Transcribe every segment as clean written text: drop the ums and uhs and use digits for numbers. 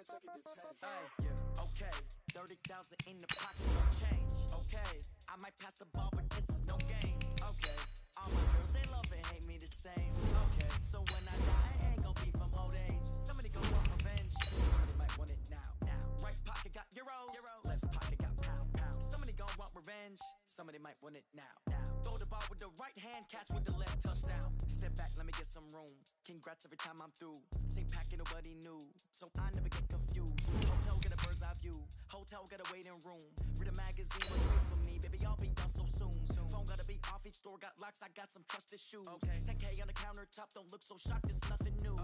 Hey, okay, 30,000 in the pocket, no change. Okay, I might pass the ball, but this is no game. Okay, all my girls, they love and hate me the same. Okay, so when I die, I ain't gon' be from old age. Somebody gon' want revenge. Somebody might want it now. Right pocket got euros, left pocket got pound. Somebody gon' want revenge. Somebody might want it now. Throw the ball with the right hand, catch with the left, touchdown. Step back, let me get some room. Congrats every time I'm through. Same packet, nobody knew, so I never get confused. Hotel get a bird's eye view. Hotel got a waiting room. Read a magazine, wait for me, baby, I'll be done so soon. Phone gotta be off, each store got locks, I got some trusted shoes. 10K on the countertop, don't look so shocked, it's nothing new.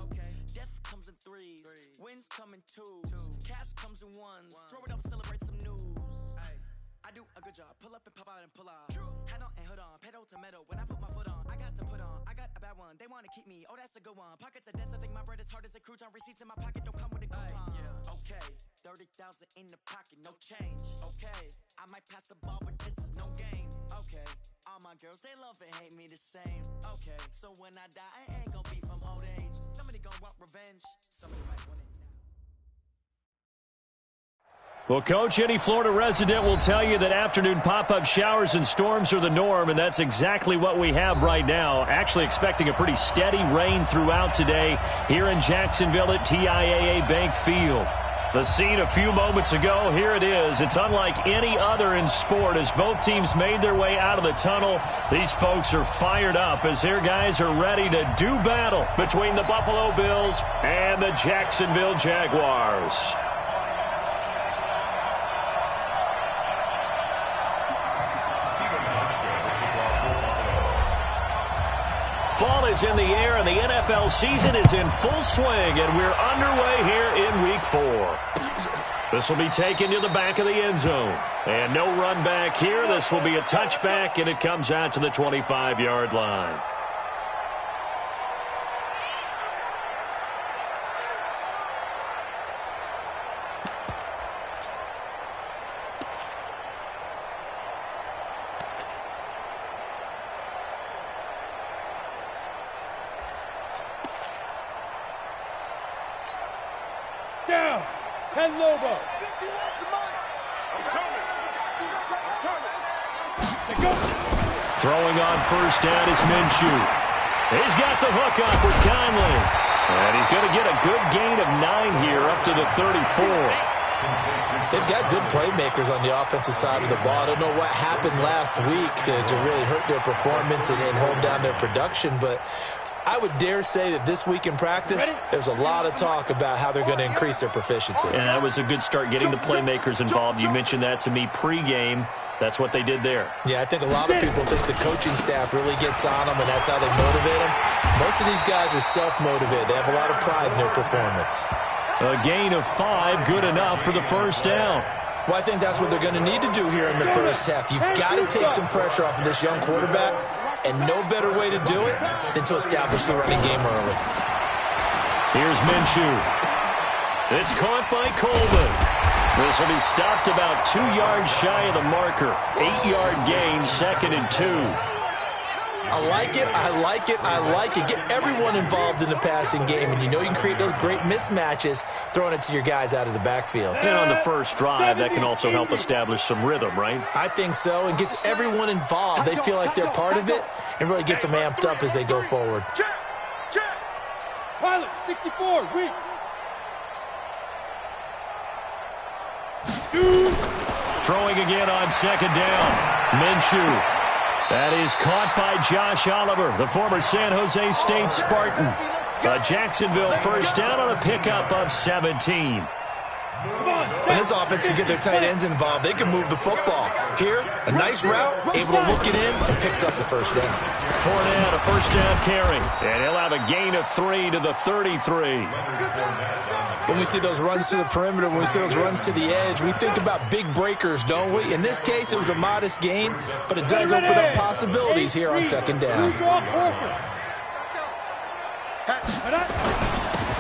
Death comes in threes, wins come in twos, cash comes in ones. Throw it up, celebrate some news. I do a good job, pull up and pop out and pull out. Head on and hood on, pedal to metal. When I put my foot on, I got to put on. I got a bad one, they wanna keep me, oh that's a good one. Pockets are dense, I think my bread is hard as a crouton. Receipts in my pocket don't come with a coupon. Okay, 30,000 in the pocket, no change. Okay, I might pass the ball, but this is no game. Okay, all my girls, they love and hate me the same. Okay, so when I die, I ain't gon' be from old age. Somebody gon' want revenge, somebody might want it now. Well, Coach, any Florida resident will tell you that afternoon pop-up showers and storms are the norm, and that's exactly what we have right now. Actually expecting a pretty steady rain throughout today here in Jacksonville at TIAA Bank Field. The scene a few moments ago, here it is. It's unlike any other in sport as both teams made their way out of the tunnel. These folks are fired up as their guys are ready to do battle between the Buffalo Bills and the Jacksonville Jaguars. Fall is in the air, and the NFL season is in full swing, and we're underway here in Week 4. This will be taken to the back of the end zone. And no run back here. This will be a touchback, and it comes out to the 25-yard line. Down, 10 Lobo. Throwing on first down is Minshew. He's got the hook up with Conley. And he's going to get a good gain of 9 here up to the 34. They've got good playmakers on the offensive side of the ball. I don't know what happened last week to really hurt their performance and hold down their production, but I would dare say that this week in practice, there's a lot of talk about how they're going to increase their proficiency. And that was a good start getting the playmakers involved. You mentioned that to me pregame. That's what they did there. Yeah, I think a lot of people think the coaching staff really gets on them, and that's how they motivate them. Most of these guys are self-motivated. They have a lot of pride in their performance. A gain of 5, good enough for the first down. Well, I think that's what they're going to need to do here in the first half. You've got to take some pressure off of this young quarterback, and no better way to do it than to establish the running game early. Here's Minshew. It's caught by Coleman. This will be stopped about 2 yards shy of the marker. 8-yard gain, 2nd and 2. I like it, I like it, I like it. Get everyone involved in the passing game, and you know you can create those great mismatches throwing it to your guys out of the backfield. And on the first drive, that can also help establish some rhythm, right? I think so, and gets everyone involved. They feel like they're part of it, and really gets them amped up as they go forward. Pilot, 64, weak. Throwing again on 2nd down. Minshew. That is caught by Josh Oliver, the former San Jose State Spartan. A Jacksonville first down on a pickup of 17. When this offense can get their tight ends involved, they can move the football. Here, a nice route, able to look it in, and picks up the first down. Fournette, a first down carry, and he'll have a gain of 3 to the 33. When we see those runs to the perimeter, when we see those runs to the edge, we think about big breakers, don't we? In this case, it was a modest gain, but it does open up possibilities here on 2nd down.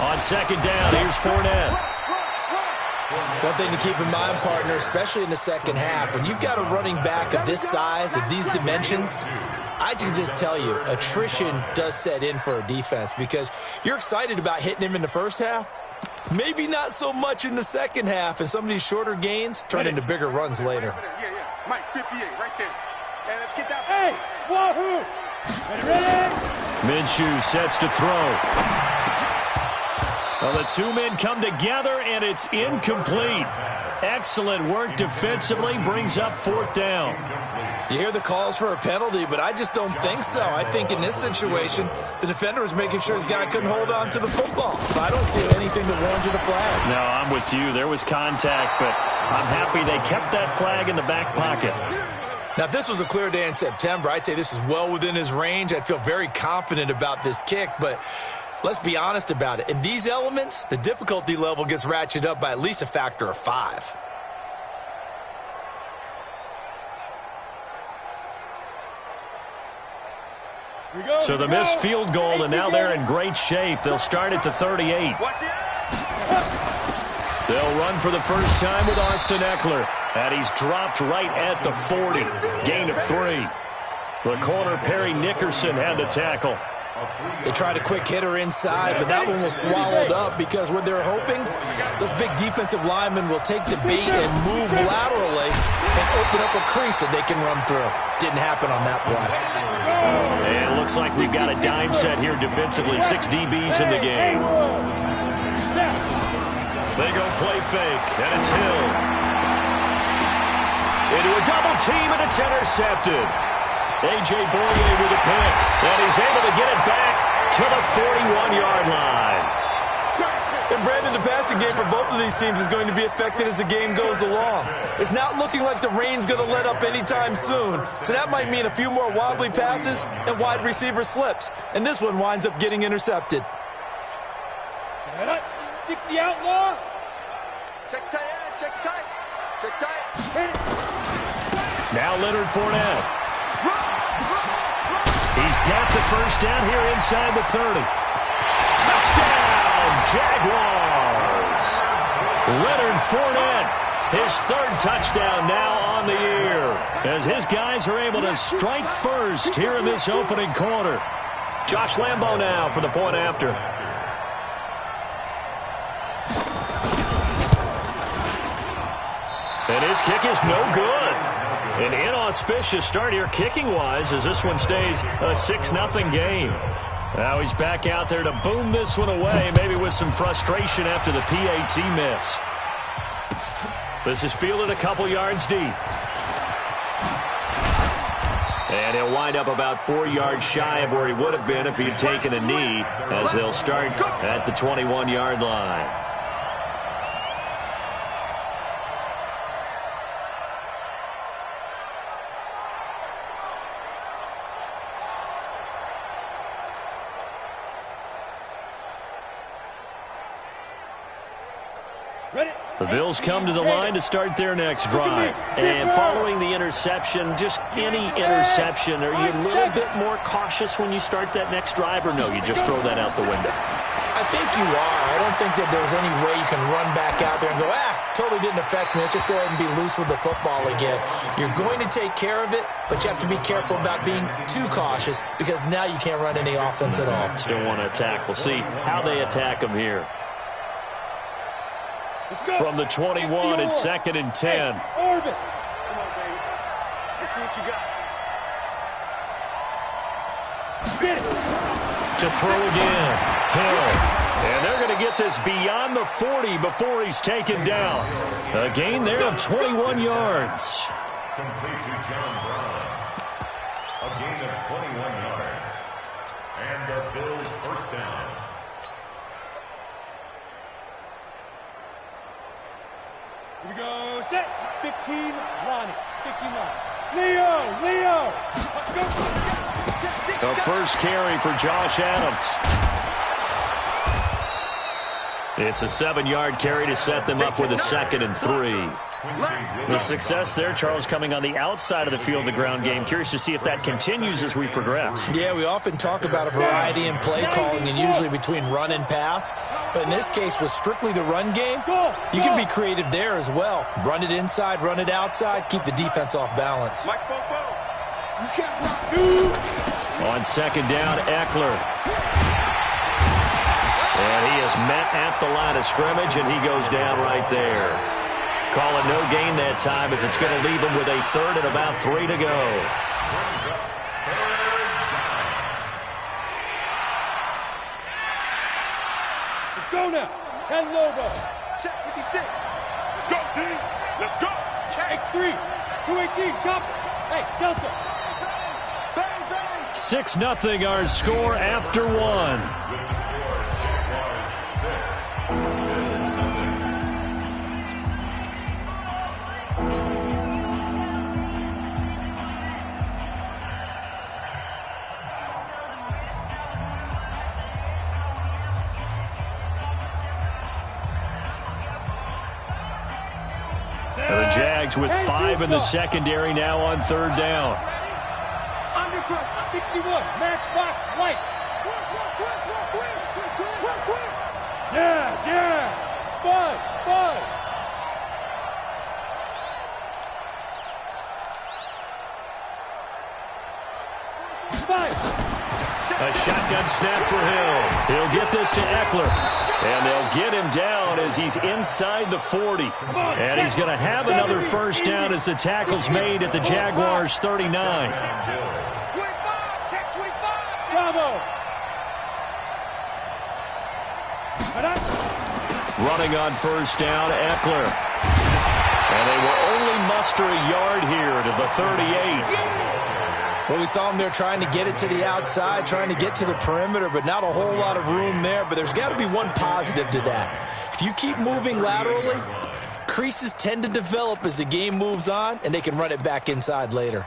On 2nd down, here's Fournette. One thing to keep in mind, partner, especially in the second half, when you've got a running back of this size, of these dimensions, I can just tell you, attrition does set in for a defense because you're excited about hitting him in the first half, Maybe not so much in the second half, and some of these shorter gains turn into bigger runs later. Yeah. Mike, 58, right there. Hey, let's get that. Hey, wahoo! Ready? Minshew sets to throw. Well, the two men come together, and it's incomplete. Excellent work defensively, brings up fourth down. You hear the calls for a penalty, but I just don't think so. I think in this situation, the defender was making sure his guy couldn't hold on to the football. So I don't see anything that warranted a flag. No, I'm with you. There was contact, but I'm happy they kept that flag in the back pocket. Now, if this was a clear day in September, I'd say this is well within his range. I'd feel very confident about this kick, but let's be honest about it. In these elements, the difficulty level gets ratcheted up by at least a factor of 5. So the missed field goal, and now they're in great shape. They'll start at the 38. They'll run for the first time with Austin Eckler, and he's dropped right at the 40. Gain of 3. The corner, Perry Nickerson, had the tackle. They tried a quick hitter inside, but that one was swallowed up because what they're hoping, those big defensive linemen will take the bait and move laterally and open up a crease that they can run through. Didn't happen on that play. And it looks like we've got a dime set here defensively. 6 DBs in the game. They go play fake, and it's Hill. Into a double team, and it's intercepted. A.J. Boyer with a pick, and he's able to get it back to the 41-yard line. And Brandon, the passing game for both of these teams is going to be affected as the game goes along. It's not looking like the rain's going to let up anytime soon, so that might mean a few more wobbly passes and wide receiver slips, and this one winds up getting intercepted. 60 outlaw. Check tight end, check tight. Check tight. Now Leonard Fournette. He's got the first down here inside the 30. Touchdown, Jaguars. Leonard Fournette, his 3rd touchdown now on the year, as his guys are able to strike first here in this opening quarter. Josh Lambo now for the point after. And his kick is no good. An inauspicious start here kicking-wise as this one stays a 6-0 game. Now he's back out there to boom this one away, maybe with some frustration after the PAT miss. This is fielded a couple yards deep. And he'll wind up about 4 yards shy of where he would have been if he had taken a knee, as they'll start at the 21-yard line. The Bills come to the line to start their next drive. And following the interception, just any interception, are you a little bit more cautious when you start that next drive, or no, you just throw that out the window? I think you are. I don't think that there's any way you can run back out there and go, totally didn't affect me. Let's just go ahead and be loose with the football again. You're going to take care of it, but you have to be careful about being too cautious because now you can't run any offense at all. Still want to attack. We'll see how they attack them here. From the 21, it's 2nd and 10. Orbit. Come on, baby. Let's see what you got. Get it. To throw again. Hill. And they're going to get this beyond the 40 before he's taken down. A gain there of 21 yards. Complete to John Brown. A gain of 21 yards. And the Bills' first down. Here we go. Set. 15, Ronnie. 15, Ronnie. Leo. Go. The first carry for Josh Adams. It's a 7-yard carry to set them up with a 2nd and 3. The success there, Charles, coming on the outside of the field, the ground game. Curious to see if that continues as we progress. Yeah, we often talk about a variety in play calling and usually between run and pass. But in this case, with strictly the run game, you can be creative there as well. Run it inside, run it outside, keep the defense off balance. Mike Bobo. You can't run. On 2nd down, Eckler. And he is met at the line of scrimmage, and he goes down right there. Call it no gain that time, as it's going to leave him with a third and about 3 to go. Let's go now. 10 Lobo. Check 56. Let's go, D. Let's go. Check. X3. 218. Chopper. Hey, Delta. Bang, bang. 6-0 our score after one. The Jags with 5 in the secondary now on third down. Undercut. 61. Matchbox. White. Yeah. 5. A shotgun snap for Hill. He'll get this to Eckler. And they'll get him down as he's inside the 40. And he's going to have another first down as the tackle's made at the Jaguars' 39. 25. Bravo. Running on first down, Eckler. And they will only muster a yard here to the 38. Well, we saw him there trying to get it to the outside, trying to get to the perimeter, but not a whole lot of room there. But there's got to be one positive to that. If you keep moving laterally, creases tend to develop as the game moves on, and they can run it back inside later.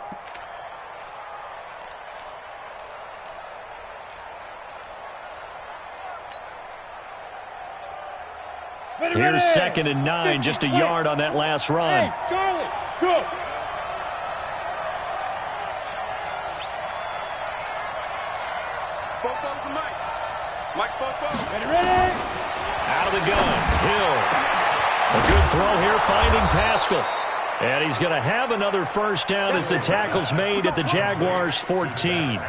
Here's 2nd and 9, just a yard on that last run. Hey, Charlie, go. Ready? Out of the gun, Hill. A good throw here, finding Pascal. And he's going to have another first down as the tackle's made at the Jaguars' 14.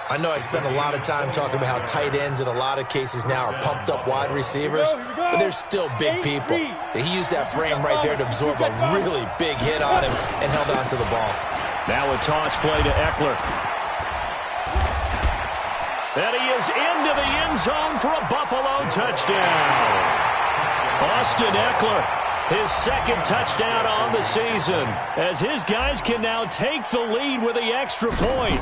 I know I spent a lot of time talking about how tight ends in a lot of cases now are pumped up wide receivers, but they're still big people. He used that frame right there to absorb a really big hit on him and held on to the ball. Now a toss play to Eckler. And he is into the end zone for a Buffalo touchdown. Austin Eckler, his 2nd touchdown on the season, as his guys can now take the lead with the extra point.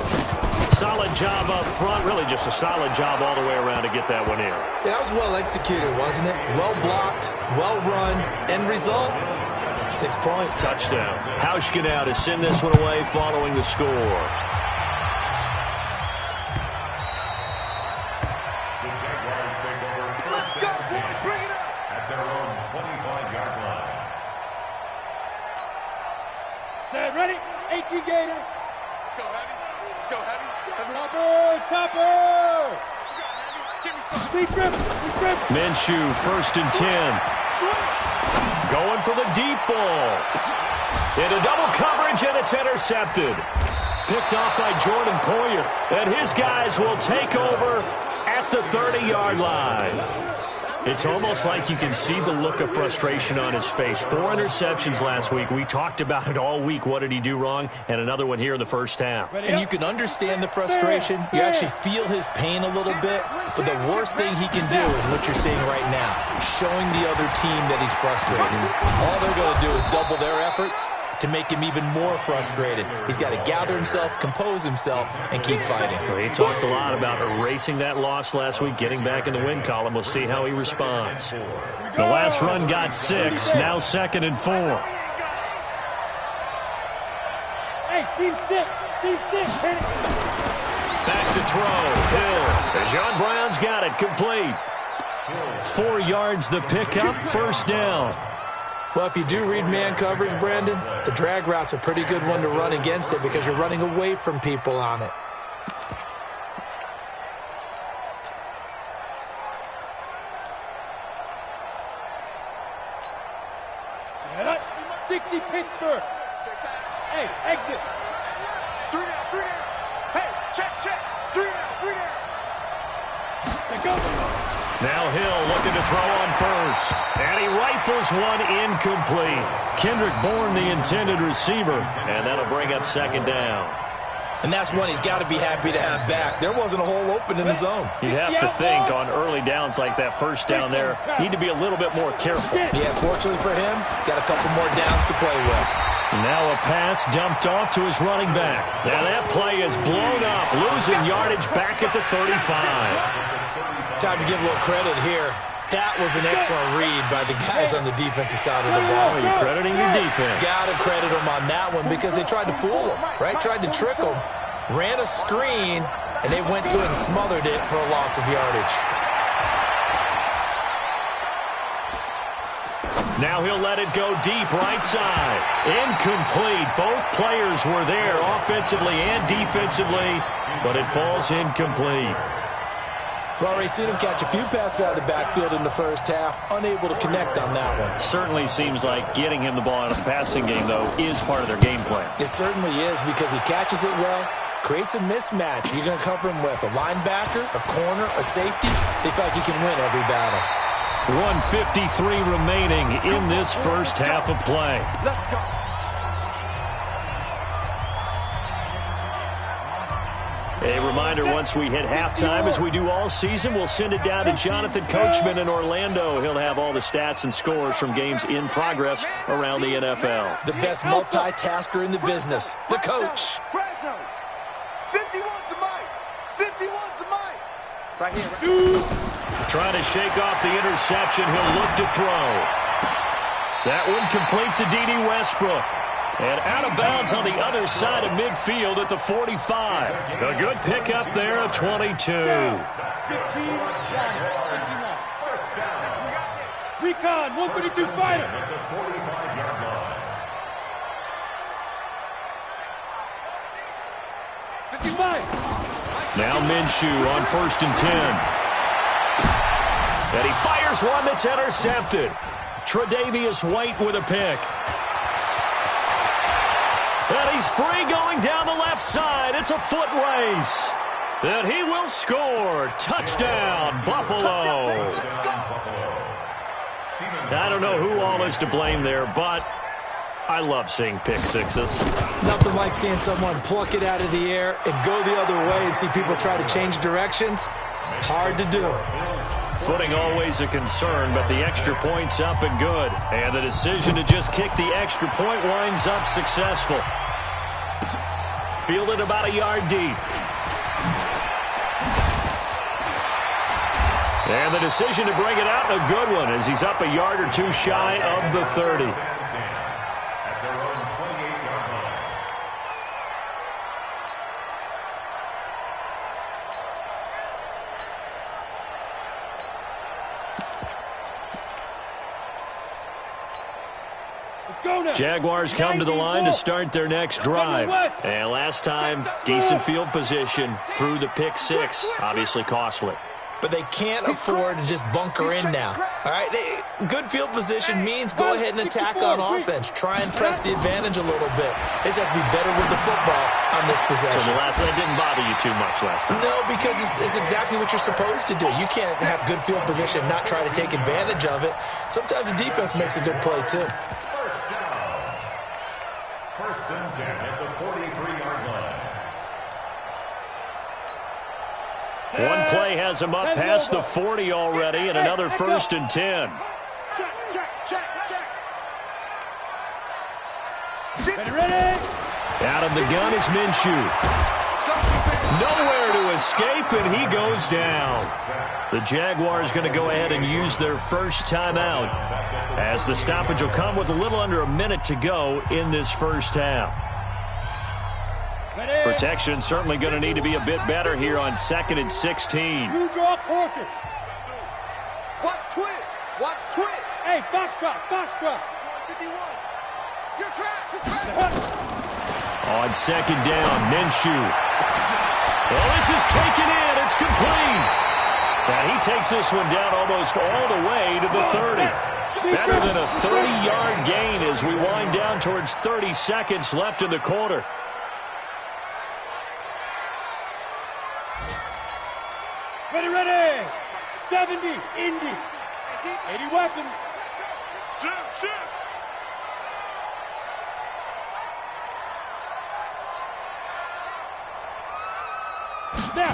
Solid job up front, really just a solid job all the way around to get that one in. That was well executed, wasn't it? Well blocked, well run, end result, 6 points. Touchdown. Hauschka now to send this one away following the score. Ready? 18 Gator. Let's go heavy. Topper. Give me some. Deep grip. Minshew, 1st and 10. Going for the deep ball. Into double coverage, and it's intercepted. Picked off by Jordan Poyer. And his guys will take over at the 30-yard line. It's almost like you can see the look of frustration on his face. 4 interceptions last week. We talked about it all week. What did he do wrong? And another one here in the first half. And you can understand the frustration. You actually feel his pain a little bit. But the worst thing he can do is what you're seeing right now, showing the other team that he's frustrated. All they're going to do is double their efforts to make him even more frustrated. He's got to gather himself, compose himself, and keep fighting. Well, he talked a lot about erasing that loss last week, getting back in the win column. We'll see how he responds. The last run got 6, now 2nd and 4. Hey, team 6. Back to throw, Hill. And John Brown's got it, complete. 4 yards the pickup, first down. Well, if you do read man coverage, Brandon, the drag route's a pretty good one to run against it because you're running away from people on it. Set up. 60 Pittsburgh. Hey, exit. 3 down. Hey, check. 3 down. Let go. Now Hill looking to throw on first. And he rifles one incomplete. Kendrick Bourne, the intended receiver. And that'll bring up second down. And that's one he's got to be happy to have back. There wasn't a hole open in the zone. You'd have to think on early downs like that first down there, need to be a little bit more careful. Yeah, fortunately for him, got a couple more downs to play with. Now a pass dumped off to his running back. Now that play is blown up, losing yardage back at the 35. Time to give a little credit here. That was an excellent read by the guys on the defensive side of the ball. You're crediting your defense. Got to credit them on that one because they tried to fool him, right? Tried to trick him, ran a screen, and they went to it and smothered it for a loss of yardage. Now he'll let it go deep right side. Incomplete. Both players were there offensively and defensively, but it falls incomplete. We've already seen him catch a few passes out of the backfield in the first half, unable to connect on that one. Certainly seems like getting him the ball out of the passing game, though, is part of their game plan. It certainly is because he catches it well, creates a mismatch. You're going to cover him with a linebacker, a corner, a safety. They feel like he can win every battle. 1:53 remaining in this first half of play. Let's go. A reminder, once we hit halftime, as we do all season, we'll send it down to Jonathan Coachman in Orlando. He'll have all the stats and scores from games in progress around the NFL. The best multitasker in the business, the coach. 51's the mic. 51's the mic. Right here. Trying to shake off the interception. He'll look to throw. That one complete to D.D. Westbrook. And out of bounds on the other side of midfield at the 45. A good pickup there at 22. 15, Recon, 132 fighter. 55. Now Minshew on 1st and 10. And he fires one that's intercepted. Tre'Davious White with a pick. And he's free going down the left side. It's a foot race. And he will score. Touchdown, Buffalo. I don't know who all is to blame there, but I love seeing pick sixes. Nothing like seeing someone pluck it out of the air and go the other way and see people try to change directions. Hard to do. Footing always a concern, but the extra point's up and good. And the decision to just kick the extra point winds up successful. Fielded about a yard deep. And the decision to bring it out, a good one, as he's up a yard or two shy of the 30. Jaguars come to the line to start their next drive. And last time, decent field position through the pick six. Obviously costly. But they can't afford to just bunker in now. All right, good field position means go ahead and attack on offense. Try and press the advantage a little bit. They just have to be better with the football on this possession. So the last one didn't bother you too much last time? No, because it's exactly what you're supposed to do. You can't have good field position and not try to take advantage of it. Sometimes the defense makes a good play, too. First and 10 at the 43-yard line. One play has him up past the 40 already, and another 1st and 10. Ready? Out of the gun is Minshew. Nowhere to escape, and he goes down. The Jaguars going to go ahead and use their first timeout, as the stoppage will come with a little under a minute to go in this first half. Protection certainly going to need to be a bit better here on 2nd and 16. You draw quarters. Watch twist. Watch twist. Hey, foxtrot, foxtrot. 51. Your track. On 2nd down, Minshew. Well, this is taken in. It's complete. And he takes this one down almost all the way to the 30. Better than a 30-yard gain as we wind down towards 30 seconds left in the quarter. Ready. 70, Indy. 80 weapon. Shift. Now.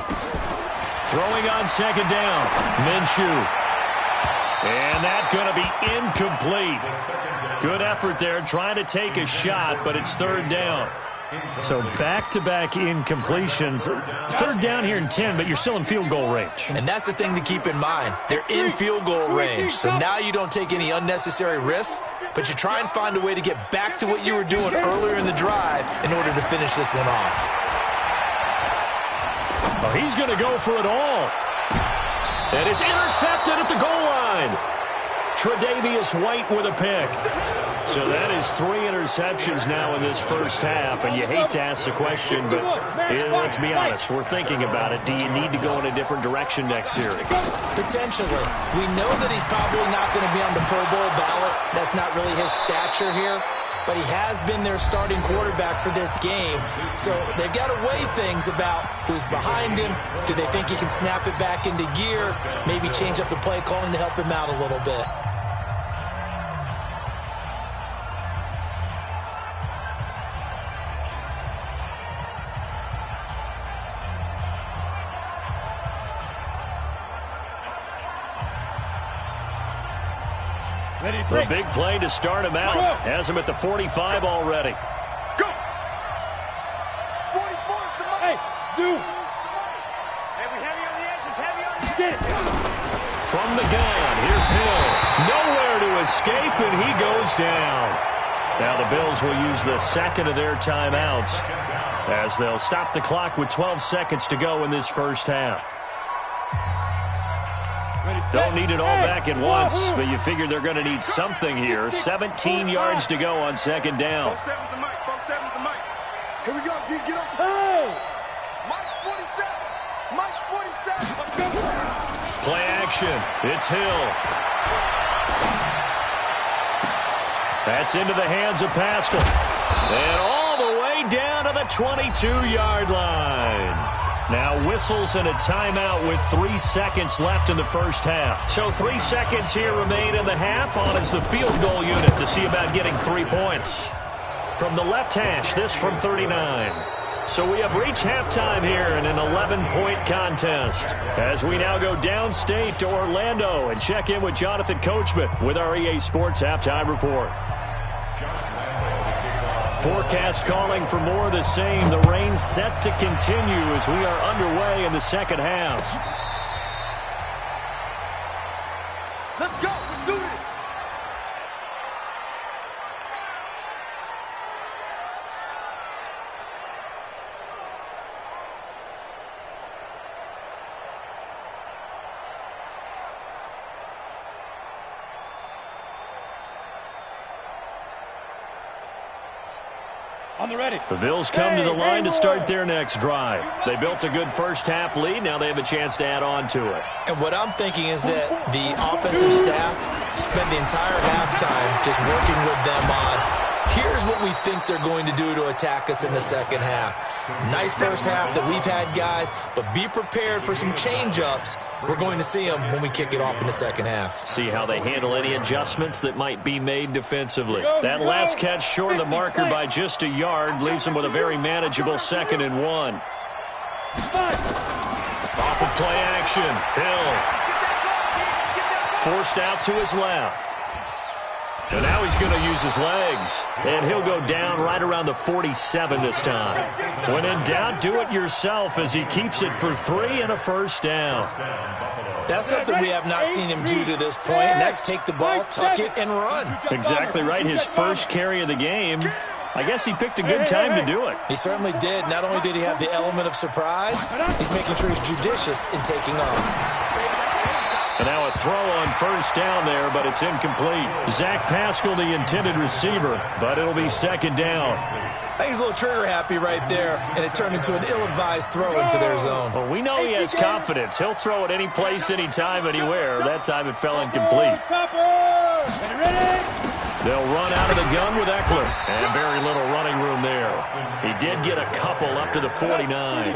Throwing on second down. Minshew. And that's going to be incomplete. Good effort there, trying to take a shot, but it's third down. So back-to-back incompletions. Third down here in 10, but you're still in field goal range. And that's the thing to keep in mind. They're in field goal range. So now you don't take any unnecessary risks, but you try and find a way to get back to what you were doing earlier in the drive in order to finish this one off. Oh, he's going to go for it all. And it's intercepted at the goal line. Tre'Davious White with a pick. So that is 3 interceptions now in this first half. And you hate to ask the question, but let's be honest. We're thinking about it. Do you need to go in a different direction next series? Potentially. We know that he's probably not going to be on the Pro Bowl ballot. That's not really his stature here. But he has been their starting quarterback for this game. So they've got to weigh things about who's behind him. Do they think he can snap it back into gear? Maybe change up the play calling to help him out a little bit. A big play to start him out. Has him at the 45 already. Go! 44 to Mike. Hey, Zoo. Hey, we heavy on the edges, heavy on the edges. Get it. From the gun, here's Hill. Nowhere to escape, and he goes down. Now the Bills will use the second of their timeouts as they'll stop the clock with 12 seconds to go in this first half. Don't need it all back at once, but you figure they're going to need something here. 17 yards to go on second down. 4-7's the mic, 4-7's the mic. Here we go, G, get up. Hey! Mike's 47. Mike's 47. Play action. It's Hill. That's into the hands of Pascal. And all the way down to the 22-yard line. Now whistles and a timeout with 3 seconds left in the first half. So 3 seconds here remain in the half. On is the field goal unit to see about getting 3 points. From the left hash, this from 39. So we have reached halftime here in an 11-point contest. As we now go downstate to Orlando and check in with Jonathan Coachman with our EA Sports Halftime Report. Forecast calling for more of the same. The rain set to continue as we are underway in the second half. Let's go. Let's do this. On the ready. The Bills come to the line to start their next drive. They built a good first half lead. Now they have a chance to add on to it. And what I'm thinking is that the offensive staff spent the entire halftime just working with them on, here's what we think they're going to do to attack us in the second half. Nice first half that we've had, guys, but be prepared for some change-ups. We're going to see them when we kick it off in the second half. See how they handle any adjustments that might be made defensively. That last catch short of the marker by just a yard leaves them with a very manageable 2nd and 1. Off of play action, Hill. Forced out to his left. And now he's going to use his legs. And he'll go down right around the 47 this time. When in doubt, do it yourself as he keeps it for 3 and a first down. That's something we have not seen him do to this point, and that's take the ball, tuck it, and run. Exactly right. His first carry of the game. I guess he picked a good time to do it. He certainly did. Not only did he have the element of surprise, he's making sure he's judicious in taking off. And now a throw on first down there, but it's incomplete. Zach Pascal, the intended receiver, but it'll be second down. I think he's a little trigger happy right there, and it turned into an ill-advised throw into their zone. Well, we know he has confidence. He'll throw it any place, anytime, anywhere. That time it fell incomplete. They'll run out of the gun with Eckler, and very little running room there. He did get a couple up to the 49.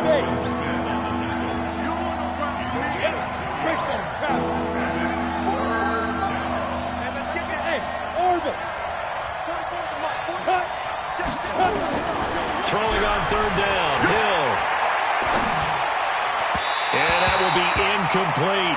throwing on third down. Hill. And that will be incomplete.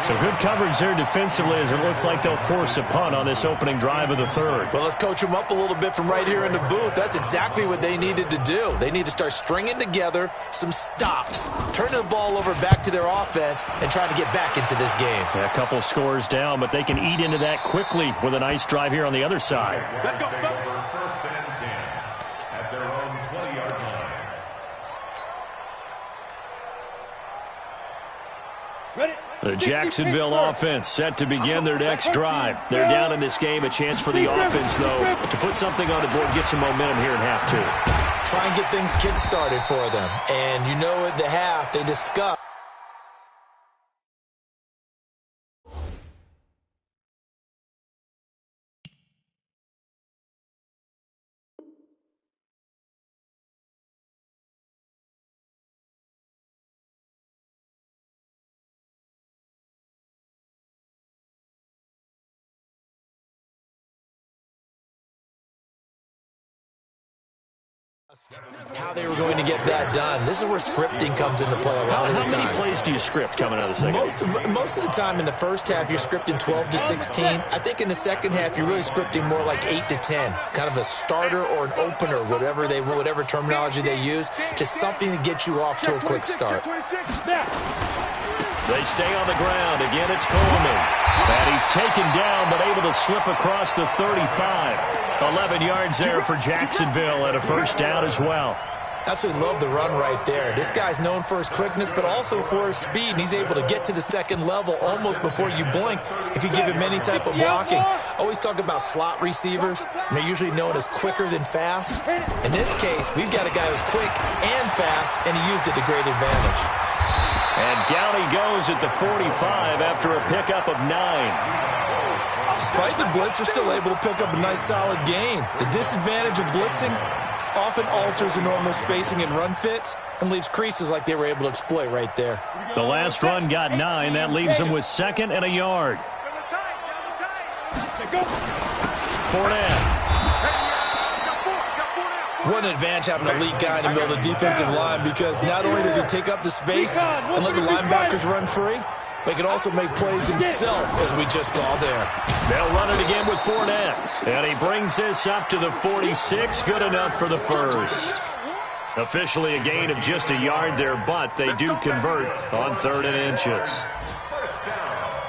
So good coverage there defensively as it looks like they'll force a punt on this opening drive of the third. Well, let's coach them up a little bit from right here in the booth. That's exactly what they needed to do. They need to start stringing together some stops, turning the ball over back to their offense, and trying to get back into this game. Yeah, a couple scores down, but they can eat into that quickly with a nice drive here on the other side. Let's go. First and 10 at their own 20-yard line. Ready? The Jacksonville offense set to begin their next drive. They're down in this game. A chance for the offense, though, to put something on the board, get some momentum here in half two. Try and get things kick-started for them. And you know at the half, they discuss. How they were going to get that done. This is where scripting comes into play a lot of the time. How many plays do you script coming out of the second? Most of the time in the first half, you're scripting 12 to 16. I think in the second half, you're really scripting more like 8 to 10. Kind of a starter or an opener, whatever terminology they use. Just something to get you off to a quick start. They stay on the ground. Again, it's Coleman. And he's taken down, but able to slip across the 35. 11 yards there for Jacksonville and a first down as well. Absolutely love the run right there. This guy's known for his quickness, but also for his speed, and he's able to get to the second level almost before you blink if you give him any type of blocking. Always talk about slot receivers, and they're usually known as quicker than fast. In this case, we've got a guy who's quick and fast, and he used it to great advantage. And down he goes at the 45 after a pickup of 9. Despite the blitz, they're still able to pick up a nice solid gain. The disadvantage of blitzing often alters the normal spacing and run fits and leaves creases like they were able to exploit right there. The last run got 9. That leaves them with 2nd and a yard. Fournette. What an advantage having an elite guy in the middle of the defensive line, because not only does he take up the space and let the linebackers run free, but he can also make plays himself, as we just saw there. They'll run it again with Fournette. And he brings this up to the 46. Good enough for the first. Officially a gain of just a yard there, but they do convert on 3rd and inches. First down.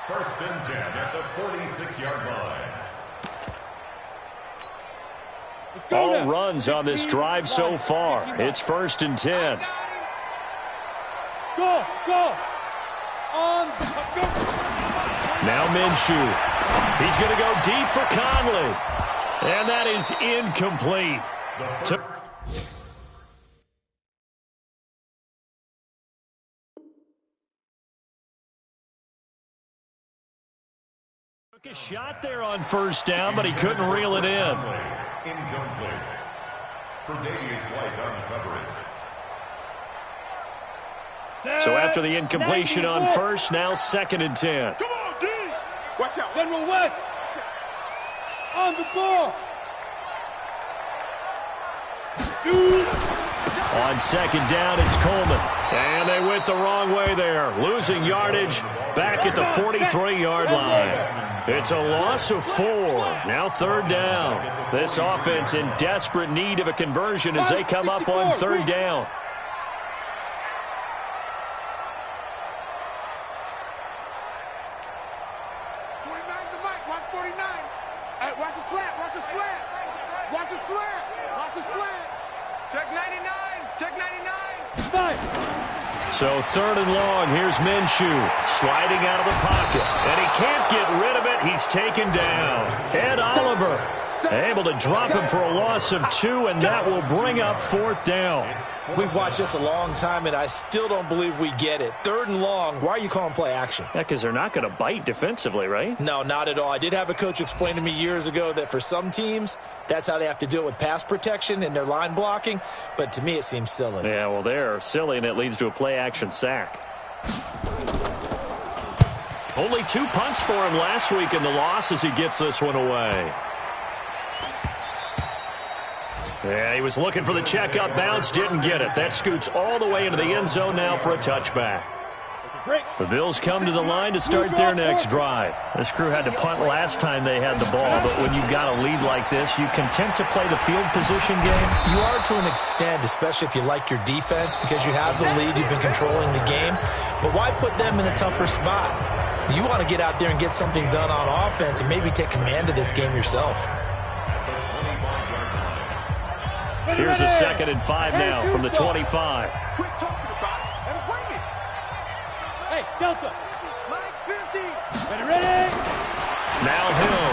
1st and 10 at the 46-yard line. All runs on this drive so far. It's 1st and 10. Go, go. Now Minshew. He's going to go deep for Conley. And that is incomplete. Took a shot there on 1st down, but he couldn't reel it in. Incomplete. Tre'Davious White on the coverage. So after the incompletion on 1st, now 2nd and 10. Come on, D. Watch out. General West. On the ball. Shoot. On 2nd down, it's Coleman. And they went the wrong way there. Losing yardage back at the 43-yard line. It's a loss of 4. Now 3rd down. This offense in desperate need of a conversion as they come up on 3rd down. So 3rd and long, here's Minshew sliding out of the pocket. And he can't get rid of it. He's taken down. Ed Oliver able to drop him for a loss of 2, and that will bring up 4th down. We've watched this a long time, and I still don't believe we get it. 3rd and long, why are you calling play action? Yeah, because they're not going to bite defensively, right? No, not at all. I did have a coach explain to me years ago that for some teams, that's how they have to deal with pass protection and their line blocking, but to me it seems silly. Yeah, well, they're silly, and it leads to a play-action sack. Only 2 punts for him last week in the loss as he gets this one away. Yeah, he was looking for the checkup bounce, didn't get it. That scoots all the way into the end zone now for a touchback. The Bills come to the line to start their next drive. This crew had to punt last time they had the ball, but when you've got a lead like this, you content to play the field position game? You are to an extent, especially if you like your defense, because you have the lead, you've been controlling the game. But why put them in a tougher spot? You want to get out there and get something done on offense and maybe take command of this game yourself. Here's a 2nd and 5 now from the 25. Quit talking about it and bring it. Hey, Delta. Mike 50. Ready? Now Hill.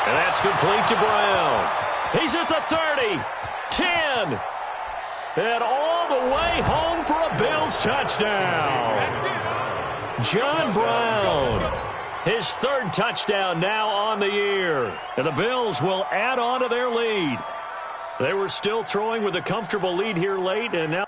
And that's complete to Brown. He's at the 30, 10, and all the way home for a Bills touchdown. John Brown. His 3rd touchdown now on the year. And the Bills will add on to their lead. They were still throwing with a comfortable lead here late, and now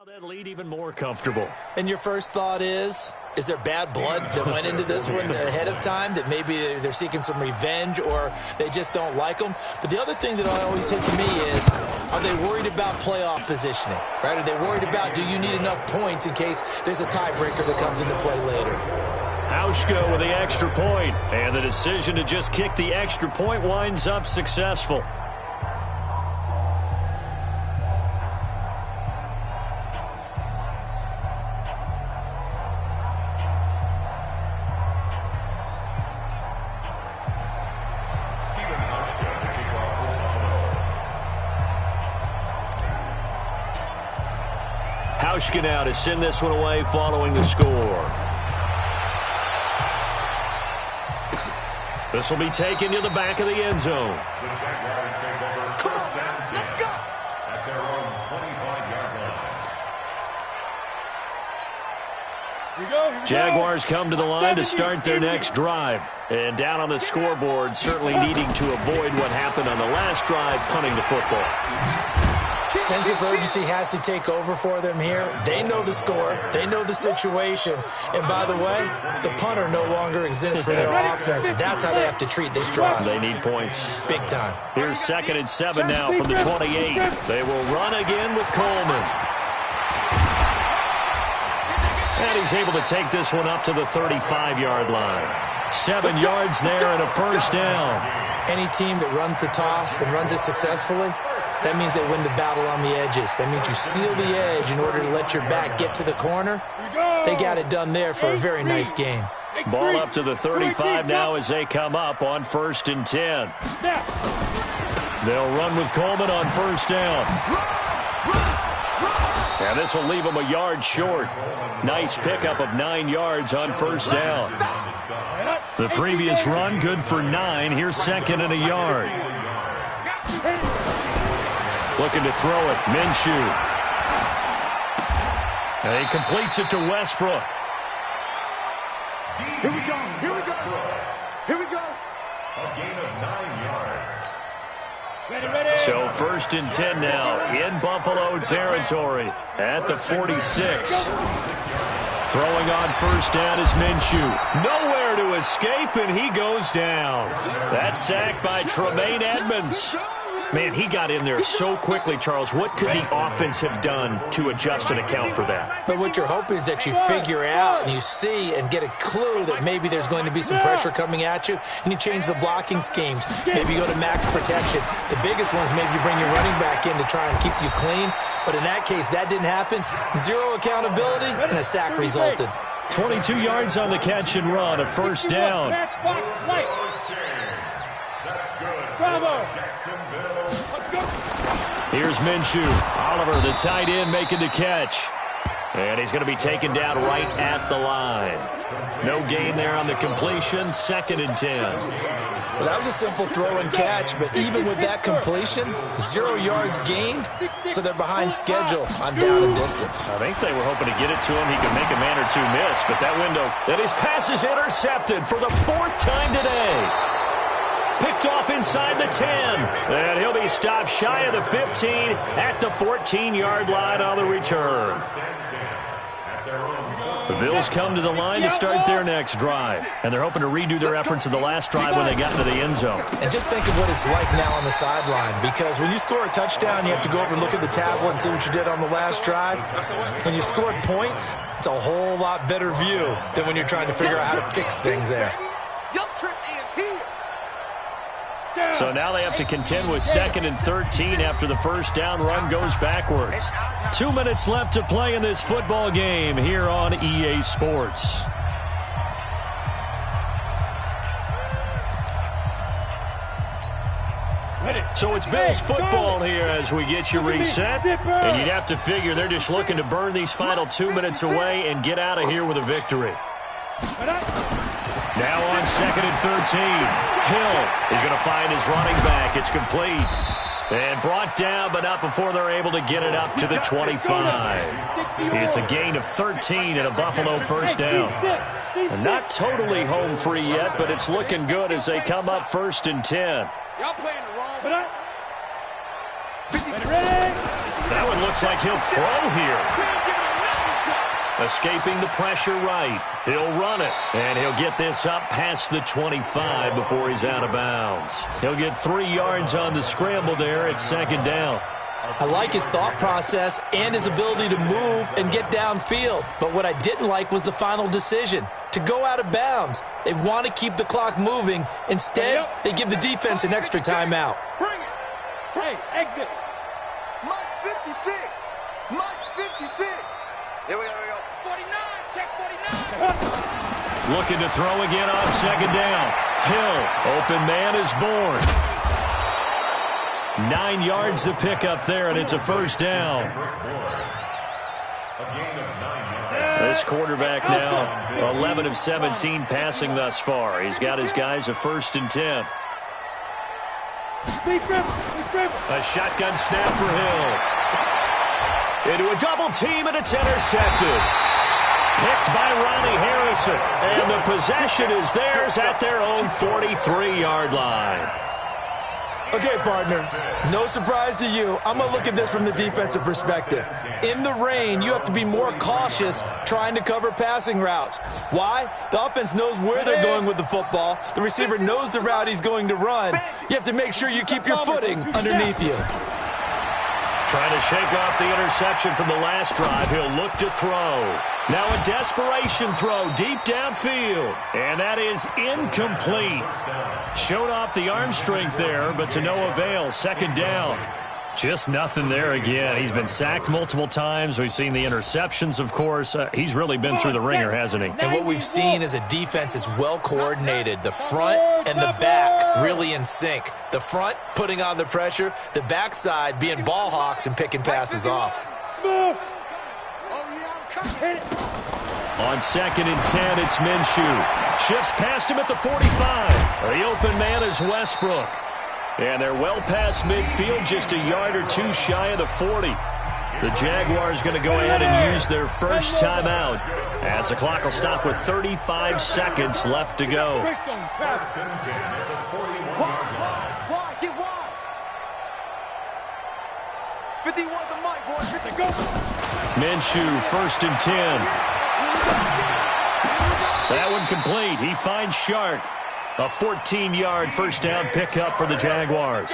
that lead even more comfortable. And your first thought is there bad blood that went into this one ahead of time, that maybe they're seeking some revenge or they just don't like them? But the other thing that always hits me is, are they worried about playoff positioning, right? Are they worried about, do you need enough points in case there's a tiebreaker that comes into play later? Hauschka with the extra point, and the decision to just kick the extra point winds up successful. Hauschka now to send this one away following the score. This will be taken to the back of the end zone. The Jaguars take over first down 10 Let's go. at their own 25-yard line. Here we go. Jaguars come to the line to start their next drive. And down on the scoreboard, certainly needing to avoid what happened on the last drive, punting the football. Sense of urgency has to take over for them here. They know the score. They know the situation. And by the way, the punter no longer exists for their offense. And that's how they have to treat this drive. They need points. Big time. Here's 2nd and 7 now from the 28. They will run again with Coleman. And he's able to take this one up to the 35-yard line. 7 yards there and a first down. Any team that runs the toss and runs it successfully, that means they win the battle on the edges. That means you seal the edge in order to let your back get to the corner. They got it done there for a very nice game. Ball up to the 35 now as they come up on 1st and 10. They'll run with Coleman on first down. And this will leave them a yard short. Nice pickup of 9 yards on first down. The previous run good for 9. Here's 2nd and a yard. Looking to throw it. Minshew. And he completes it to Westbrook. Here we go. Here we go. Here we go. A gain of 9 yards. So 1st and 10 now in Buffalo territory at the 46. Throwing on 1st down is Minshew. Nowhere to escape, and he goes down. That's sacked by Tremaine Edmonds. Man, he got in there so quickly, Charles. What could the offense have done to adjust and account for that? But what you're hoping is that you figure out and you see and get a clue that maybe there's going to be some pressure coming at you, and you change the blocking schemes. Maybe you go to max protection. The biggest one is maybe you bring your running back in to try and keep you clean. But in that case, that didn't happen. Zero accountability, and a sack resulted. 22 yards on the catch and run, a 1st down. Bravo. Here's Minshew. Oliver, the tight end, making the catch. And he's going to be taken down right at the line. No gain there on the completion, 2nd and 10. Well, that was a simple throw and catch, but even with that completion, 0 yards gained, so they're behind schedule on down and distance. I think they were hoping to get it to him. He could make a man or two miss, but that window, and his pass is intercepted for the 4th time today. Picked off inside the 10. And he'll be stopped shy of the 15 at the 14-yard line on the return. The Bills come to the line to start their next drive. And they're hoping to redo their efforts in the last drive when they got into the end zone. And just think of what it's like now on the sideline. Because when you score a touchdown, you have to go over and look at the tablet and see what you did on the last drive. When you scored points, it's a whole lot better view than when you're trying to figure out how to fix things there. So now they have to contend with 2nd and 13 after the 1st down run goes backwards. 2 minutes left to play in this football game here on EA Sports. So it's Bills football here as we get you reset. And you'd have to figure they're just looking to burn these final 2 minutes away and get out of here with a victory. Now on 2nd and 13, Hill is going to find his running back. It's complete. And brought down, but not before they're able to get it up to the 25. It's a gain of 13 and a Buffalo 1st down. And not totally home free yet, but it's looking good as they come up 1st and 10. Y'all playing the wrong. That one looks like he'll throw here. Escaping the pressure right. He'll run it, and he'll get this up past the 25 before he's out of bounds. He'll get 3 yards on the scramble there at 2nd down. I like his thought process and his ability to move and get downfield. But what I didn't like was the final decision, to go out of bounds. They want to keep the clock moving. Instead, they give the defense an extra timeout. Bring it. Hey, exit. Mike 56. Mike 56. Here we go. 49. Check 49. Looking to throw again on 2nd down. Hill, open man is born. 9 yards to pick up there, and it's a 1st down. This quarterback now 11 of 17 passing thus far. He's got his guys a 1st and 10. A shotgun snap for Hill. Into a double team, and it's intercepted. Picked by Ronnie Harrison. And the possession is theirs at their own 43-yard line. Okay, partner, no surprise to you. I'm going to look at this from the defensive perspective. In the rain, you have to be more cautious trying to cover passing routes. Why? The offense knows where they're going with the football. The receiver knows the route he's going to run. You have to make sure you keep your footing underneath you. Trying to shake off the interception from the last drive. He'll look to throw. Now a desperation throw deep downfield. And that is incomplete. Showed off the arm strength there, but to no avail. 2nd down. Just nothing there again. He's been sacked multiple times. We've seen the interceptions, of course. He's really been through the ringer, hasn't he? And what we've seen is a defense that's well coordinated. The front and the back really in sync. The front putting on the pressure. The backside being ball hawks and picking passes off. On 2nd and 10, it's Minshew. Shifts past him at the 45. The open man is Westbrook. And they're well past midfield, just a yard or two shy of the 40. The Jaguars going to go ahead and use their first timeout as the clock will stop with 35 seconds left to go. 51 the mic, boys. Let's go. Minshew, 1st and 10. That one complete. He finds Shark. A 14-yard first down pickup for the Jaguars.